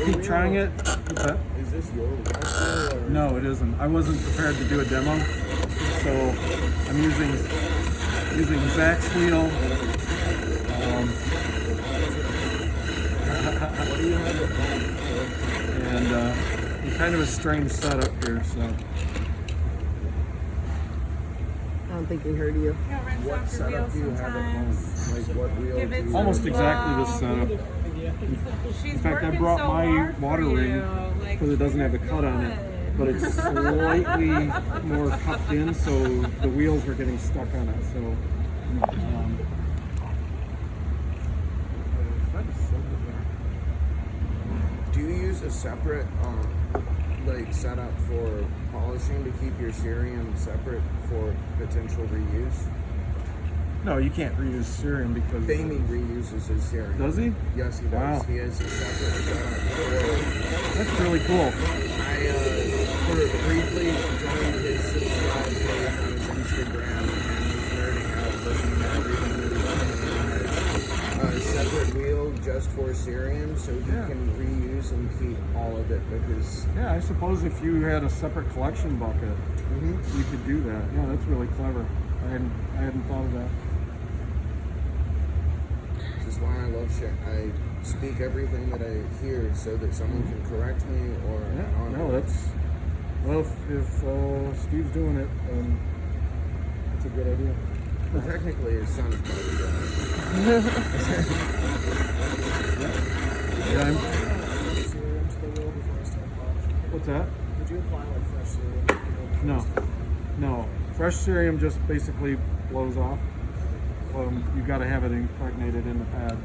keep trying it. What's that? Is this your wheel or? No, it isn't. I wasn't prepared to do a demo, so I'm using Zach's wheel. What do you have it on? And it's kind of a strange setup here, so I don't think he heard you. Yeah, rinse What off your setup wheels do you have it sometimes. on? Like what wheel Give do it you some almost have? exactly this setup. She's In fact, I working brought so my hard water for ring you. Like, because it doesn't have a cut on it, but it's slightly more cupped in, so the wheels were getting stuck on it. So, Do you use a separate like setup for polishing to keep your cerium separate for potential reuse? no, you can't reuse cerium because Damien reuses his cerium. does he? Yes, he does. Wow. He has a separate setup for. That's really cool. I briefly joined his subscribe page on his Instagram and was nerding out listening to everything that he was saying. separate wheel just for cerium so you Yeah. can reuse and keep all of it because Yeah, I suppose if you had a separate collection bucket, you could do that. Yeah, that's really clever. I hadn't thought of that. this is why I love shit. I speak everything that I hear so that someone can correct me or Yeah, no, that's well. If Steve's doing it, then that's a good idea. Well, technically his son is probably doing it. Yeah, I'm- Cerium to the wheel before I start polishing? what's that? Would you apply like fresh cerium? No, no. Fresh cerium just basically blows off. You got to have it impregnated in the pad.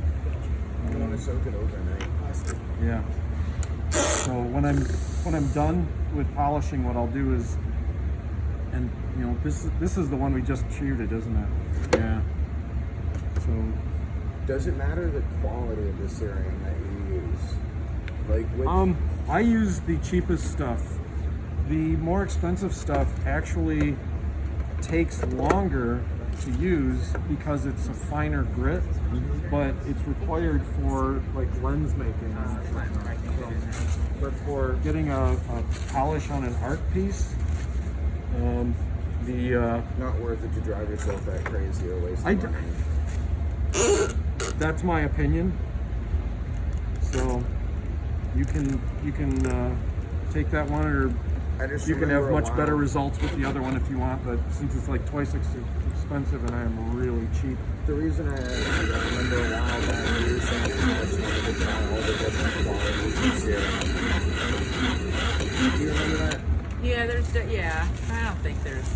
You want to soak it overnight. I see. Yeah. So when I'm done with polishing, what I'll do is, and you know, this is the one we just cheated, isn't it? Yeah. So Does it matter the quality of the cerium that you use? Like which, I use the cheapest stuff. The more expensive stuff actually takes longer to use because it's a finer grit, but it's required for like lens making. But for getting a polish on an art piece, not worth it to drive yourself that crazy or waste I the d- money. that's my opinion. So you can take that one, or I just you can have remember a much better while- results with the other one if you want. But since it's like twice expensive and I am really cheap, The reason I asked is I remember a while back you were saying how much you wanted to try all the different qualities of cerium. Do you remember that? Yeah, I don't think there's,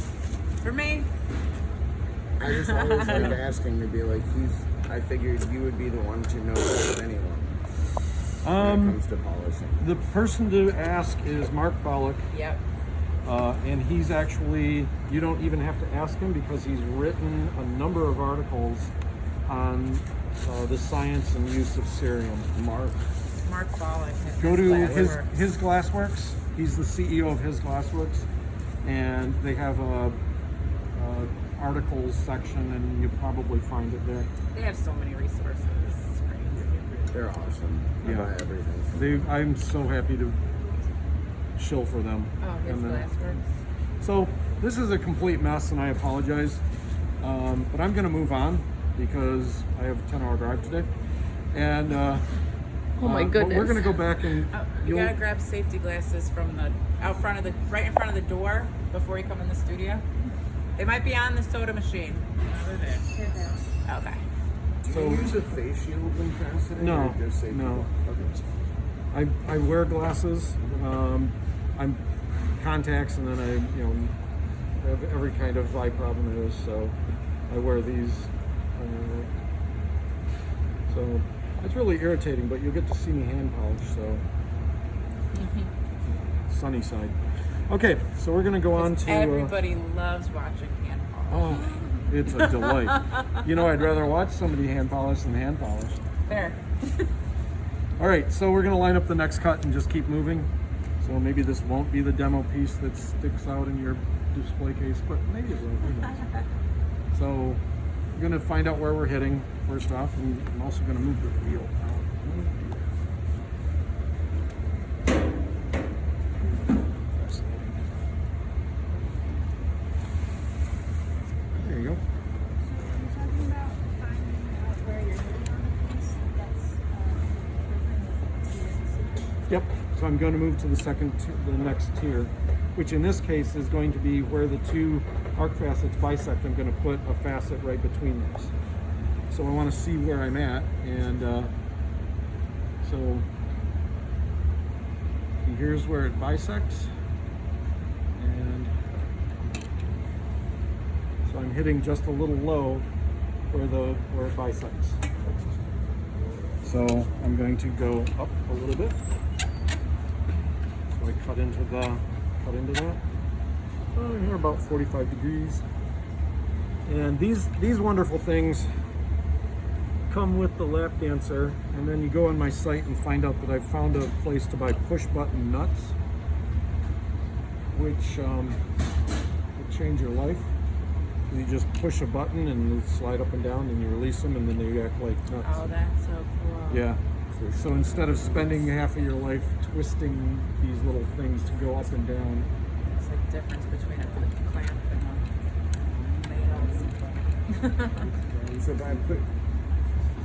for me, I just always like asking to be like, I figured you would be the one to know better than anyone when it comes to polishing. the person to ask is Mark Bollock. yep. And he's actually, you don't even have to ask him because he's written a number of articles on the science and use of cerium. Mark Bollock. Go to Glassworks. his Glassworks. He's the CEO of his Glassworks, and they have a articles section, and you'll probably find it there. They have so many resources. It's crazy. They're awesome. I Yeah. buy everything from them. I'm so happy to shill for them. Oh, his And then- Glassworks. So this is a complete mess, and I apologize. But I'm going to move on because I have a 10-hour drive today. And Oh my but goodness. we're going to go back and Oh, you you'll- gotta grab safety glasses from right in front of the door before you come in the studio. They might be on the soda machine. Okay. Do So- you use a face shield when faceting? No, Or just safety? no. Okay. I wear glasses. I'm contacts, and then I have every kind of eye problem there is. So I wear these. So it's really irritating, but you'll get to see me hand polish. So sunny side. Okay, so we're gonna go on to. Everybody loves watching hand polish. Oh, it's a delight. I'd rather watch somebody hand polish than hand polish. There. All right, so we're gonna line up the next cut and just keep moving. So maybe this won't be the demo piece that sticks out in your display case, but maybe it will. Who knows? So we're gonna find out where we're hitting first off, and I'm also gonna move the wheel out. There you go. You're talking about finding out where you're hitting on the piece. That's Yep. So I'm going to move to the next tier, which in this case is going to be where the two arc facets bisect. I'm going to put a facet right between those. So I want to see where I'm at, and so here's where it bisects, and so I'm hitting just a little low where it bisects. So I'm going to go up a little bit. So I cut into that. Here about 45 degrees. And these wonderful things come with the lap dancer, and then you go on my site and find out that I've found a place to buy push button nuts, which will change your life. You just push a button and they slide up and down, and you release them, and then they act like nuts. Oh, that's so cool. Yeah. So instead of spending half of your life twisting these little things to go up and down, It's like the difference between a clamp and a nail. So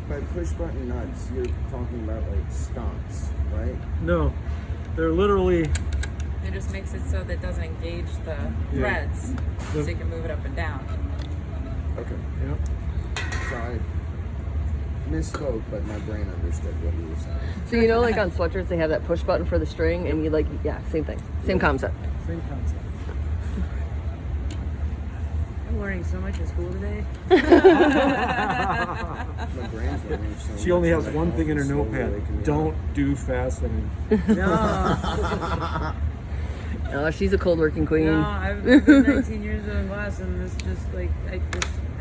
by push button nuts, you're talking about like stomps, right? no, they're literally It just makes it so that it doesn't engage the threads, so you can move it up and down. Okay. yeah. So I misspoke, but my brain understood what you were saying. So you know, like on sweatshirts, they have that push button for the string, and you like, yeah, same thing, same concept. Same concept. I'm learning so much in school today. My brain's learning so She only much has that one I thing in her can slowly notepad. waking me Don't up. do fastening. Oh, she's a cold working queen. No, I've been 19 years in glass, and this just like I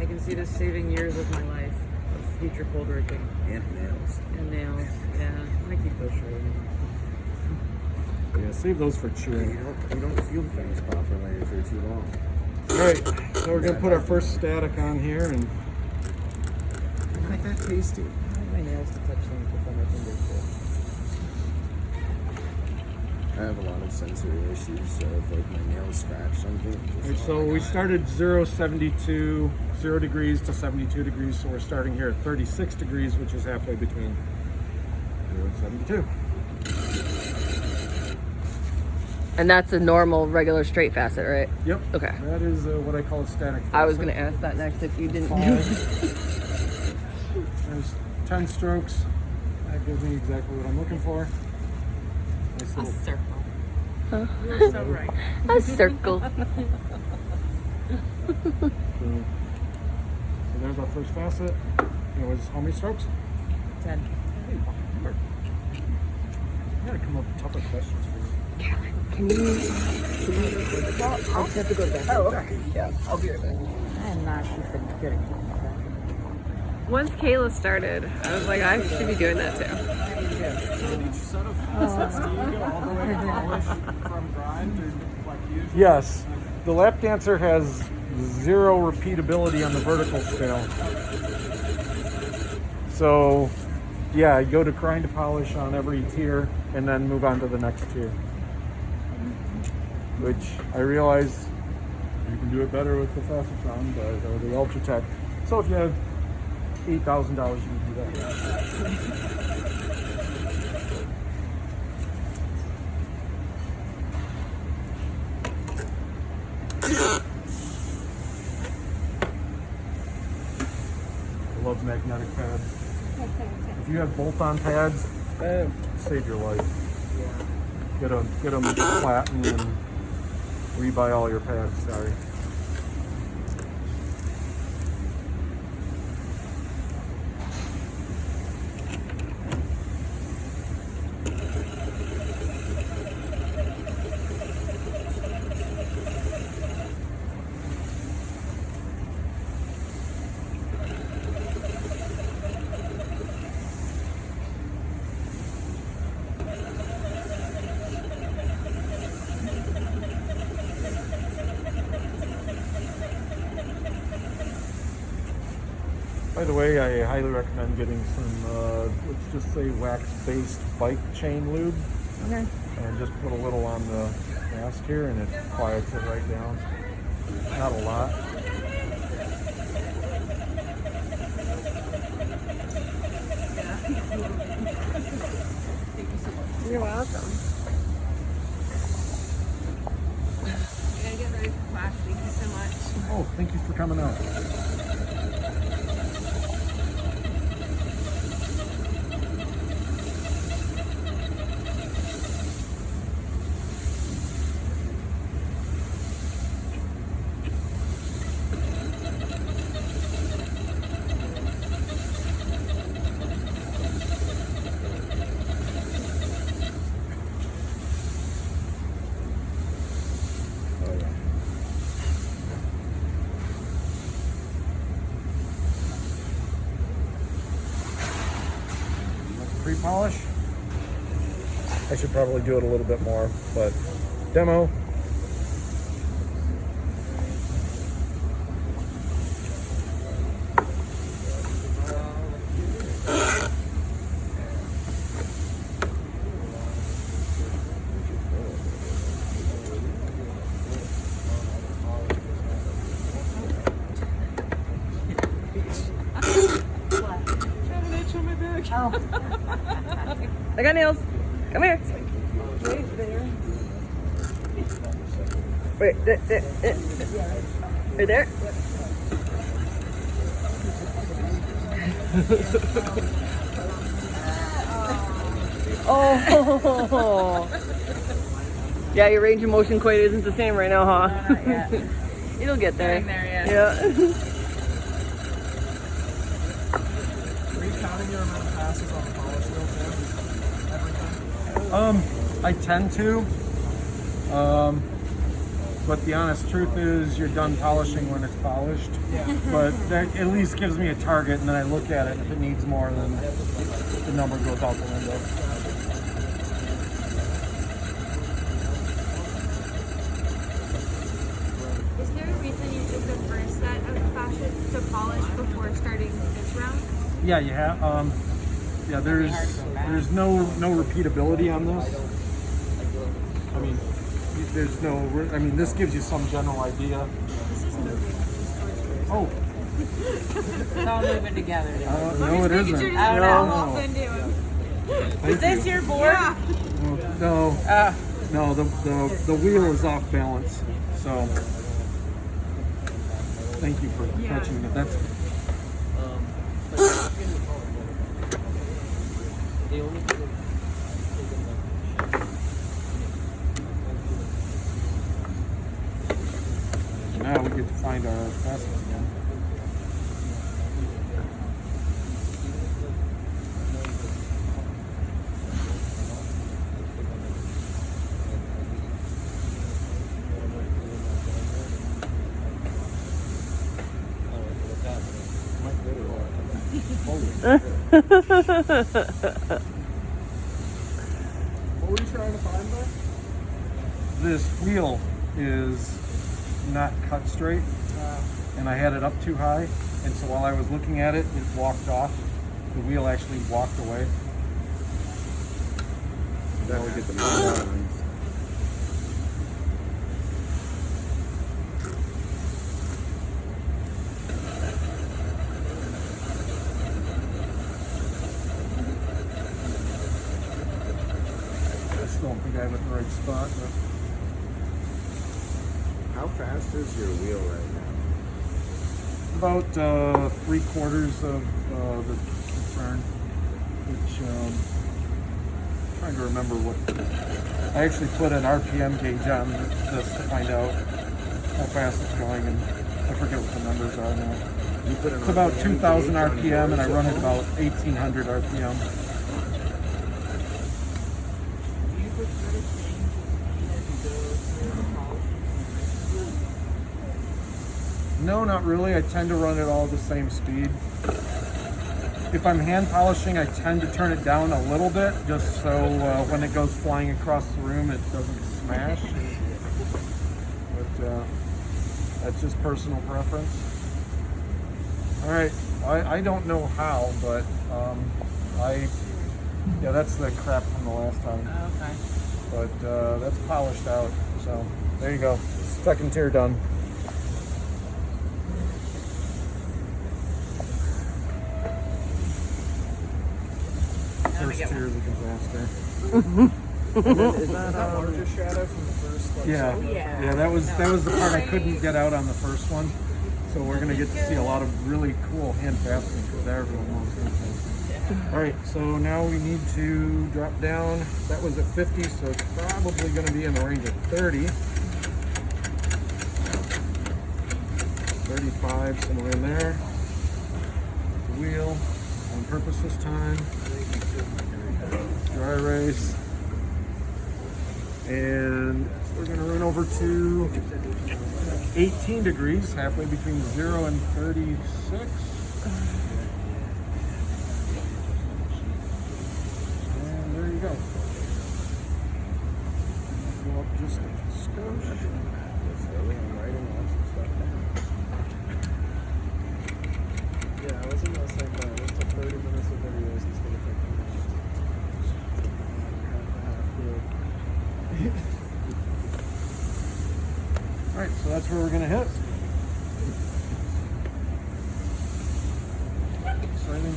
can see this saving years of my life of future cold working And nails. and nails. Yeah, I keep those short. Yeah, save those for You chewing. don't feel things properly if they're too long. Alright, so we're gonna put our first static on here, and I like that tasty. I want my nails to touch things before my fingers do. I have a lot of sensory issues, so if like my nails scratch something, just alright, so we started 0 degrees to 72 degrees, so we're starting here at 36 degrees, which is halfway between 0 and 72. And that's a normal, regular straight facet, right? Yep. Okay. That is what I call a static I was facet. gonna ask that next if you didn't do it. There's 10 strokes. That gives me exactly what I'm looking for. Nice A little circle. You're so right. A circle. So there's our first facet. It was how many strokes? 10. Hey, Bart. I gotta come up with tougher questions for you. Can you I'll just have to go to bed. Oh, okay. Yeah, I'll be right back. I am not keeping good. Once Kayla started, I was like, I should be doing that too. Each set of facets, do you go all the way to polish from grind or like usual? Yes. The lap dancer has 0 repeatability on the vertical scale. So, yeah, you go to grind to polish on every tier and then move on to the next tier. Which I realize you can do it better with the Facetron or the Ultratech. So if you have $8,000, you can do that. I love magnetic pads. If you have bolt-on pads, save your life. Get them flattened and rebuy all your pads. Sorry. By the way, I highly recommend getting some, let's just say wax-based bike chain lube. Okay. And just put a little on the mask here and it quiets it right down. Not a lot. You're welcome. I gotta get ready for class. Thank you so much. Oh, thank you for coming out. Pre-polish. I should probably do it a little bit more, but demo. Come here. Wait, there. Right there. Oh. Yeah, your range of motion quite isn't the same right now, huh? No, not yet. It'll get there. Getting there, yeah. Yeah. Are you counting your amount of passes on the polish wheel too? Everything? I tend to. But the honest truth is you're done polishing when it's polished. Yeah. But that at least gives me a target, and then I look at it. If it needs more, then the number goes out the window. Is there a reason you took the first set of facets to polish before starting this round? Yeah, you have. Yeah, there's no repeatability on this. I mean, there's no. I mean, this gives you some general idea. This is moving. Oh. It's all moving together. No, it isn't. Sure I don't know. Is this your board? Yeah. No, no, the wheel is off balance. So, thank you for catching it. That's. Now we get to find our facets again. What were you trying to find there? This wheel is not cut straight, and I had it up too high, and so while I was looking at it, it walked off. The wheel actually walked away. Now we get the lines. I still don't think I have it in the right spot, but How fast is your wheel right now? about 3/4 of the turn, which trying to remember what. I actually put an RPM gauge on this to find out how fast it's going, and I forget what the numbers are now. You put an It's about RPM 2,000 gauge on RPM, and I yours run at it home? about 1,800 RPM. Do you prefer to change the speed as you go through the polishing? No, not really. I tend to run it all the same speed. If I'm hand polishing, I tend to turn it down a little bit, just so when it goes flying across the room, it doesn't smash. But that's just personal preference. All right, I don't know how, but yeah, that's the crap from the last time. Okay. But that's polished out, so there you go. Second tier done. First tier is a disaster. Is that larger shadow from the first? Like, Yeah, yeah, that was the part I couldn't get out on the first one. So we're gonna get to see a lot of really cool hand fastening because everyone wants hand fastening. All right, so now we need to drop down. That was at 50, so it's probably gonna be in the range of 30. 35, somewhere in there. The wheel on purpose this time. Dry erase. And we're gonna run over to 18 degrees, halfway between 0 and 36. And there you go. Go up just a skosh. Yeah, I was in the same way. It took 30 minutes of videos instead of taking All right, so that's where we're gonna hit. Exciting.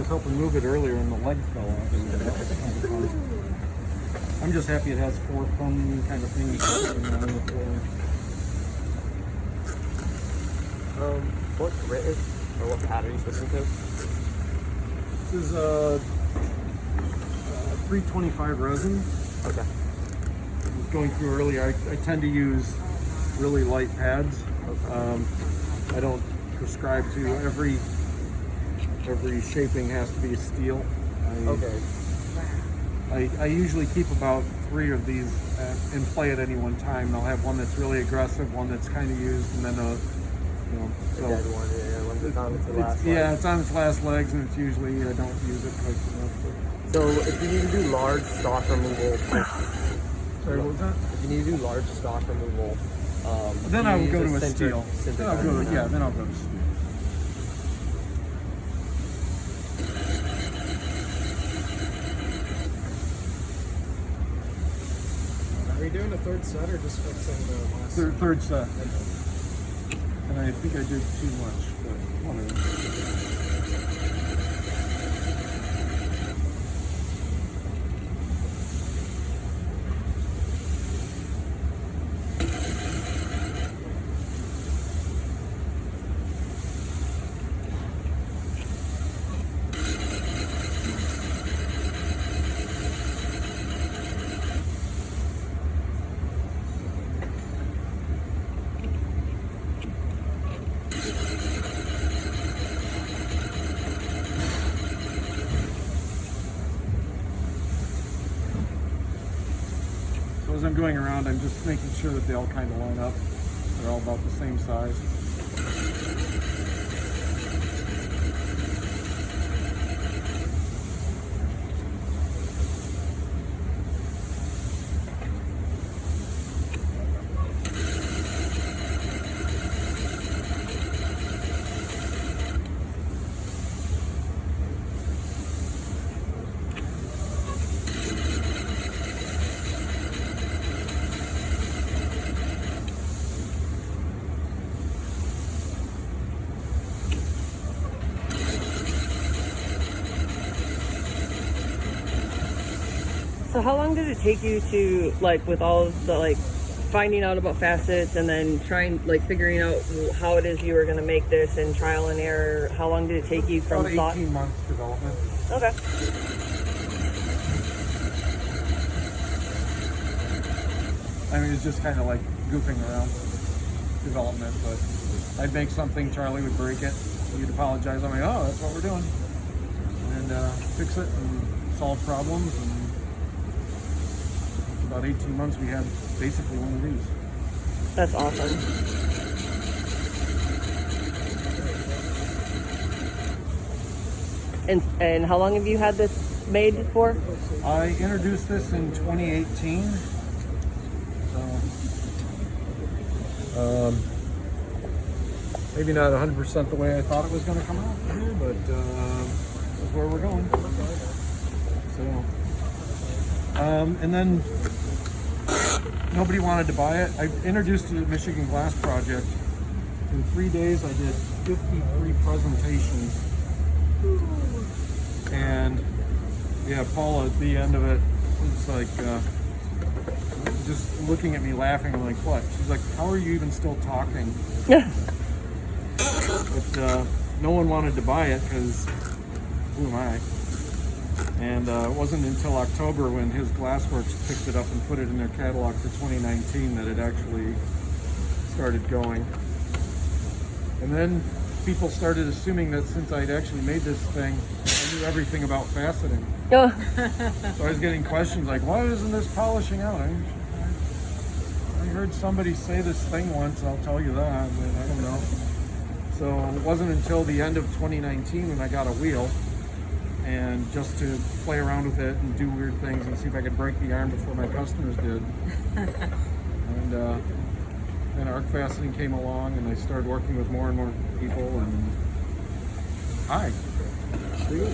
helping move it earlier and the leg fell off. And that was kind of fun. I'm just happy it has 4 thumb kind of things sitting on the floor. What grit is, or what pad are you switching to? This is a 325 resin. Okay. I was going through earlier. I tend to use really light pads. I don't prescribe to every shaping has to be steel. I usually keep about 3 of these in play at any one time. I'll have one that's really aggressive, one that's kind of used, and then The dead one, yeah, when it's on its last legs. Yeah, it's on its last legs, and it's usually I don't use it quite so much. So if you need to do large stock removal, sorry, what was that? If you need to do large stock removal, then I would go to a sintered- steel. sintered Then I'll go to, diamond. yeah, then I'll go to steel. Are we doing a third set or just fixing the last? Third set. And I think I did too much, but whatever. So as I'm going around, I'm just making sure that they all kind of line up. They're all about the same size. So how long did it take you to, like, with all of the, like, finding out about facets and then trying, like, figuring out how it is you were going to make this and trial and error? How long did it take you from About thought? 18 months development. Okay. I mean, it's just kind of like goofing around development, but I'd make something, Charlie would break it, you'd apologize, I'm like, oh, that's what we're doing. And fix it and solve problems, and after about 18 months we had basically one of these. That's awesome. And how long have you had this made for? I introduced this in 2018. So, maybe not 100% the way I thought it was going to come out here, but that's where we're going. So, and then nobody wanted to buy it. I introduced it at Michigan Glass Project. In 3 days, I did 53 presentations. And yeah, Paula at the end of it, it's like just looking at me laughing. I'm like, what? She's like, how are you even still talking? But no one wanted to buy it because who am I? And it wasn't until October when his Glassworks picked it up and put it in their catalog for 2019 that it actually started going. And then people started assuming that since I'd actually made this thing, I knew everything about faceting. So I was getting questions like, why isn't this polishing out? I heard somebody say this thing once, I'll tell you that, but I don't know. So it wasn't until the end of 2019 when I got a wheel, and just to play around with it and do weird things and see if I could break the arm before my customers did. And then arc faceting came along, and I started working with more and more people, and hi. See you.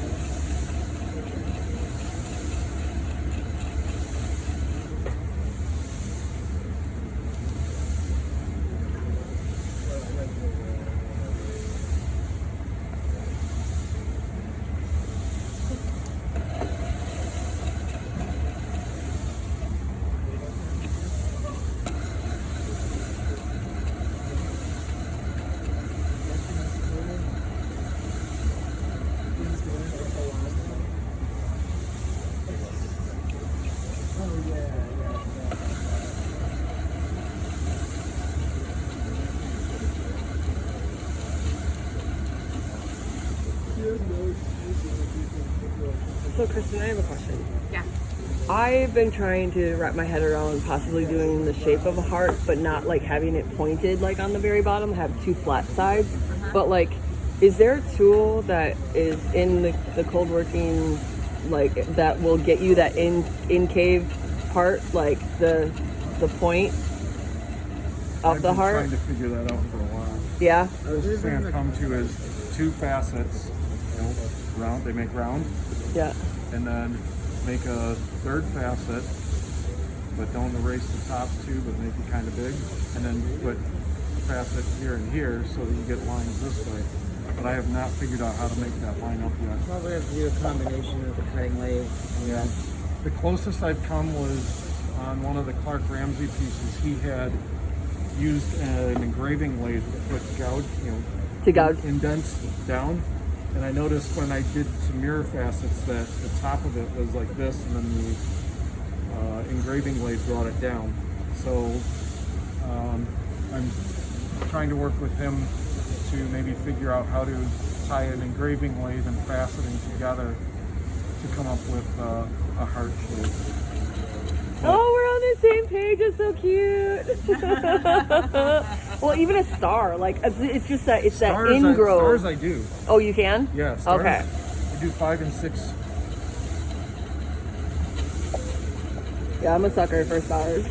So, Kristen, I have a question. Yeah. I've been trying to wrap my head around possibly doing the shape of a heart, but not like having it pointed like on the very bottom, have two flat sides. But like, is there a tool that is in the cold working, like that will get you that incave part, like the point of the heart? I've been trying to figure that out for a while. Yeah. The closest thing I've come to is two facets, round. They make round. Yeah. And then make a third facet, but don't erase the top two, but make it kind of big. And then put facet here and here so that you get lines this way. But I have not figured out how to make that line up yet. Probably have to do a combination of the cutting lathe. Yeah. The closest I've come was on one of the Clark Ramsey pieces. He had used an engraving lathe to put gouge, indents down. And I noticed when I did some mirror facets that the top of it was like this, and then the engraving lathe brought it down. So I'm trying to work with him to maybe figure out how to tie an engraving lathe and faceting together to come up with a heart shape. Oh, we're on the same page. It's so cute. Well, even a star, like it's just that it's Stars, that ingrowth. Stars I do. Oh, you can? Yeah. Stars, okay. I do 5 and 6. Yeah, I'm a sucker for stars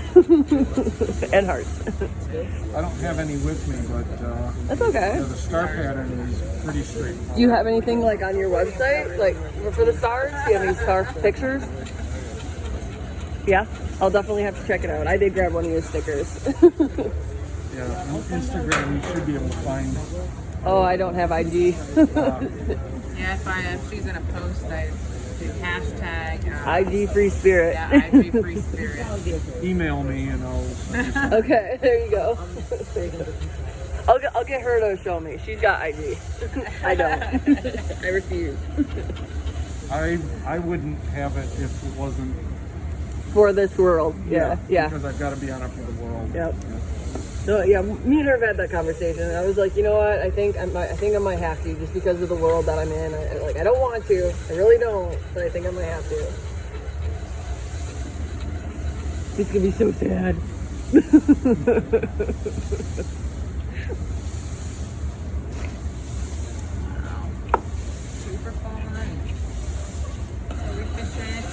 and hearts. I don't have any with me, but that's okay. The star pattern is pretty straightforward. Do you have anything like on your website, like for the stars? Do you have any star pictures? Yeah, I'll definitely have to check it out. I did grab one of your stickers. Yeah, on Instagram you should be able to find. Oh, I don't have IG. Yeah, if she's gonna post, I do hashtag IG Free Spirit. Yeah, IG Free Spirit. Email me and I'll. Okay, there you go. I'll get her to show me. She's got IG. I don't. I refuse. I wouldn't have it if it wasn't for this world. Yeah. Because I've got to be on it for the world. Yep. No, yeah, me and her have had that conversation. I was like, you know what? I think I might have to, just because of the world that I'm in. I don't want to. I really don't, but I think I might have to. It's gonna be so sad. Super fun. So efficient.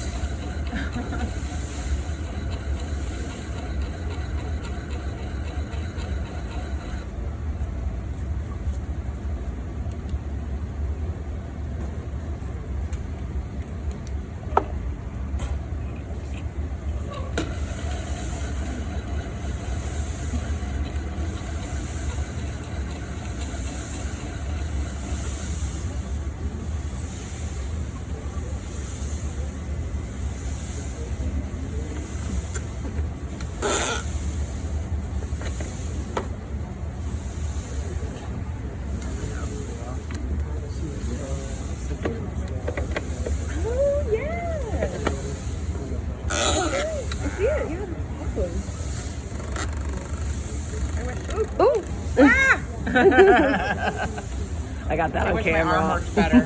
I got that on wish camera. My arm worked better.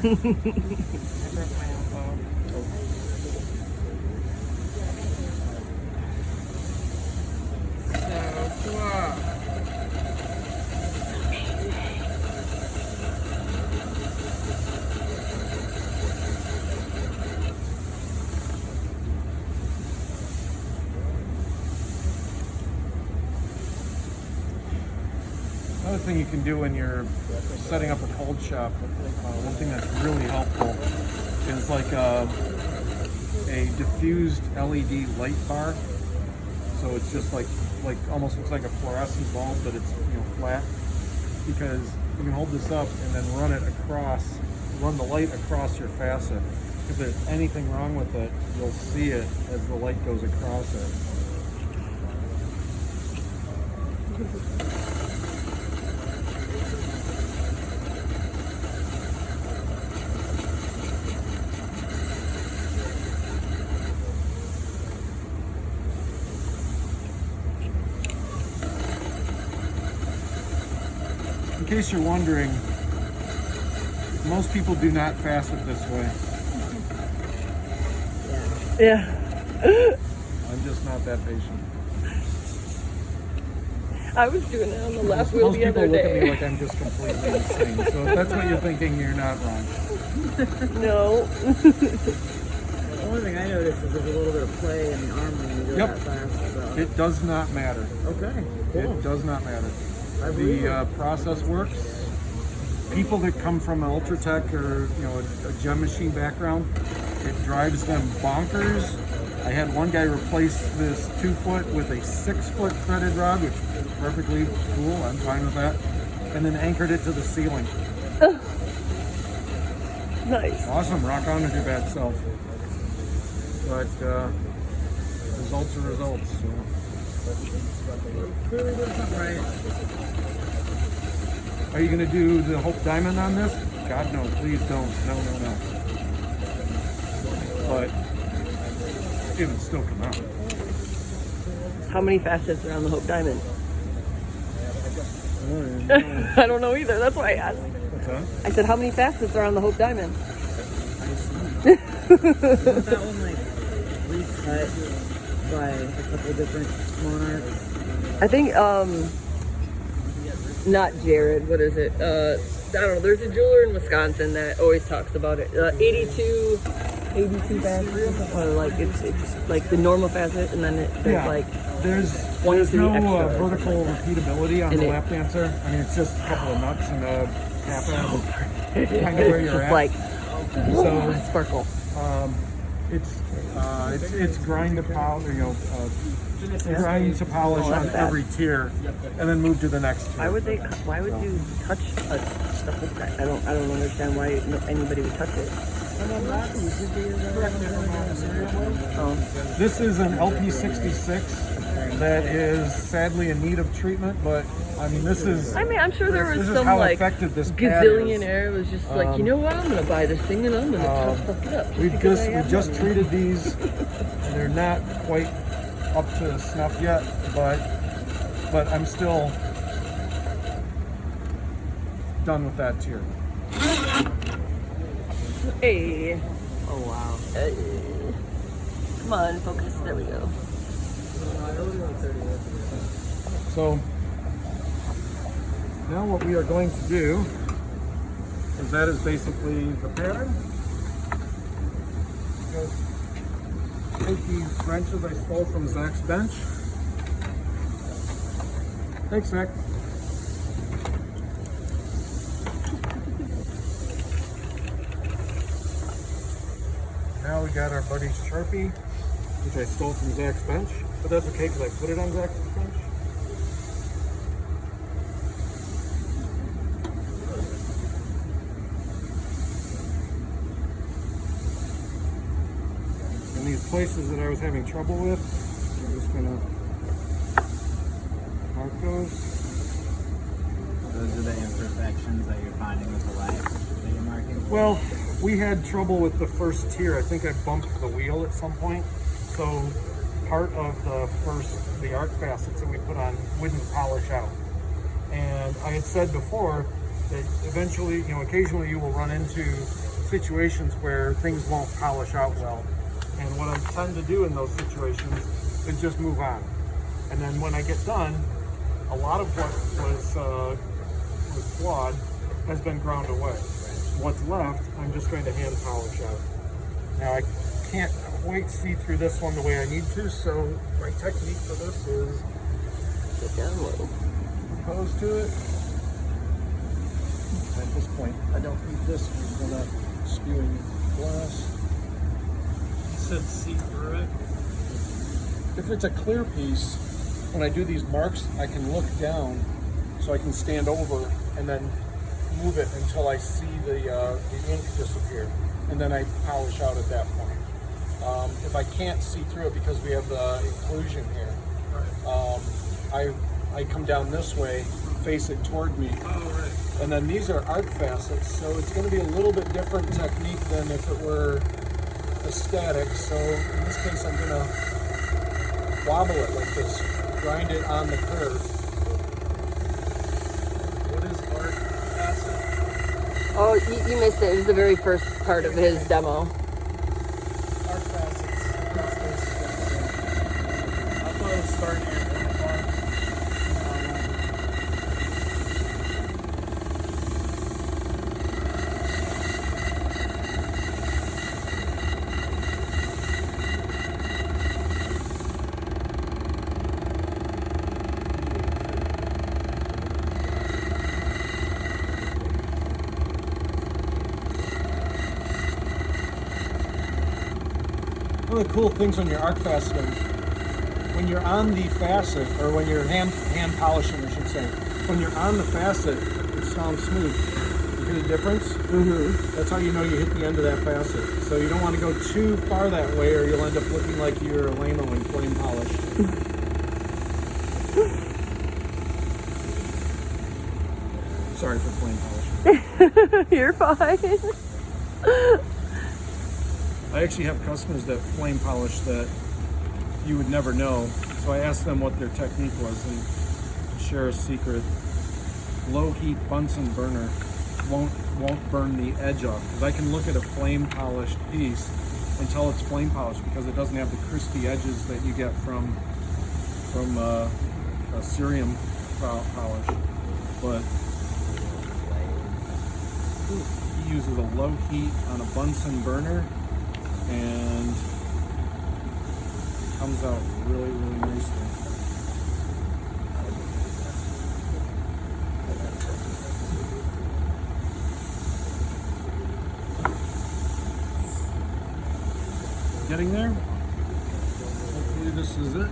Another thing you can do when you're setting up a cold shop, one thing that's really helpful is like a diffused LED light bar. So it's just like almost looks like a fluorescent bulb, but it's flat. Because you can hold this up and then run the light across your facet. If there's anything wrong with it, you'll see it as the light goes across it. In case you're wondering, most people do not facet this way. Yeah. I'm just not that patient. I was doing it on the left Most wheel the people other look at me day. like I'm just completely insane. So if that's what you're thinking, you're not wrong. No. The only thing I noticed is there's a little bit of play in the arm when you go Yep. that fast. So. It does not matter. Okay, cool. It does not matter. I believe The process works. People that come from an Ultratech or a gem machine background, it drives them bonkers. I had one guy replace this 2-foot with a 6-foot threaded rod, which is perfectly cool. I'm fine with that. And then anchored it to the ceiling. Nice. Awesome. Rock on with your bad self. But results are results. So. Clearly did something right. Are you going to do the Hope Diamond on this? God, no. Please don't. No. But it would still come out. How many facets are on the Hope Diamond? I don't know either. That's why I asked. What's that? I said, how many facets are on the Hope Diamond? Wasn't that one like recut by a couple different monarchs? I think, not Jared, what is it? I don't know, there's a jeweler in Wisconsin that always talks about it. 82 facets, or like it's like the normal facet, and then there's like there's 23 no extra. vertical repeatability on In the it. lap dancer. I mean, it's just a couple of nuts and a half ounce, kind of where you're just at. like So sparkle. It's grind to polish, grind to polish on every tier, and then move to the next tier. Why would you touch the Hope Diamond? I don't understand why anybody would touch it. Oh. This is an LP66 that is sadly in need of treatment, but I mean, this is. I'm sure there was this is some how like effective this pad is. gazillionaire was just like, you know what? I'm gonna buy this thing and I'm gonna tough it up. We because I have just money." treated these, and they're not quite up to snuff yet, but I'm still done with that tier. Hey. Oh wow. Come on, focus. There we go. So now what we are going to do is that is basically the pattern. Just take these wrenches I stole from Zach's bench. Thanks, Zach. Now we got our buddy's Sharpie, which I stole from Zach's bench, but that's okay because I put it on Zach's bench. And these places that I was having trouble with, I'm just gonna mark those. Those are the imperfections that you're finding with the light that you're marking? Well, we had trouble with the first tier. I think I bumped the wheel at some point. So part of the arc facets that we put on wouldn't polish out. And I had said before that eventually, occasionally you will run into situations where things won't polish out well. And what I tend to do in those situations is just move on. And then when I get done, a lot of what was flawed has been ground away. What's left, I'm just going to hand polish out. Now I can't quite see through this one the way I need to, so my technique for this is Get down low. opposed to it. At this point, I don't need this because we're not spewing glass. You said see through it? If it's a clear piece, when I do these marks, I can look down so I can stand over and then move it until I see the ink disappear, and then I polish out at that point. If I can't see through it because we have the inclusion here, I come down this way, face it toward me, and then these are arc facets, so it's going to be a little bit different technique than if it were a static. So in this case, I'm going to wobble it like this, grind it on the curve. What is arc facet? Oh, you missed it. It was the very first part of his demo. Arc facets. One of the cool things when you're arc faceting, when you're on the facet, or when you're hand polishing, I should say, when you're on the facet, it sounds smooth. You hear the difference? Mm-hmm. That's how you know you hit the end of that facet. So you don't want to go too far that way, or you'll end up looking like you're lame when flame polished. Sorry for flame polishing. You're fine. I actually have customers that flame polish that you would never know. So I asked them what their technique was, and to share a secret, low heat Bunsen burner won't burn the edge off, because I can look at a flame polished piece and tell it's flame polished because it doesn't have the crispy edges that you get from a cerium polish. But he uses a low heat on a Bunsen burner, and it comes out really, really nicely. Getting there. Hopefully this is it.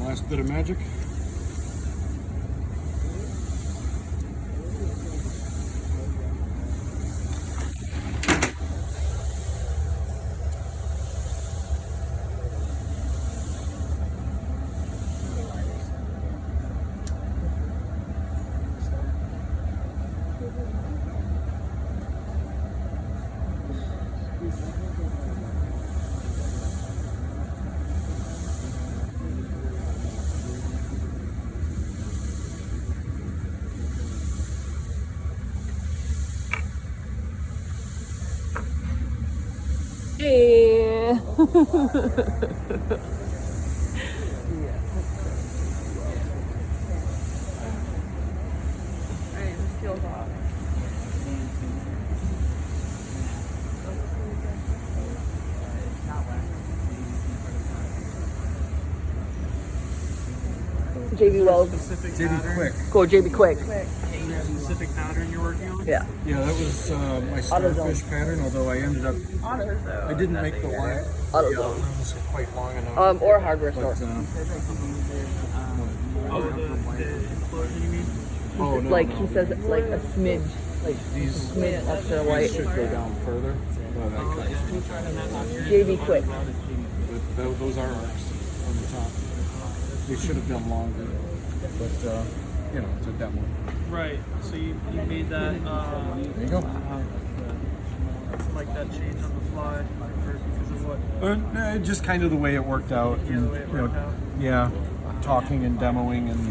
Last bit of magic. Hey. Alright, this feels off. JB Wells. JB Quick. Cool, JB Quick. Specific pattern you're working on? Yeah. Yeah, that was my starfish pattern, although I ended up, I didn't make the line. AutoZone. It was quite long enough. Or a hardware store. But, The explosion you mean? oh, no, Like no. he says, it's like a smidge, like These smidge extra these white. should go down further. But I cut JB Quick. but those are arcs on the top. They should have done longer, but you know, it's a demo. Right. So you made that. There you go. like that change on the fly, or because of what? Just kind of the way it worked out. Yeah, the way it worked out. Yeah, talking and demoing, and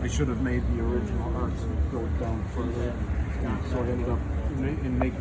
I should have made the original arts go down further, and so I ended up in making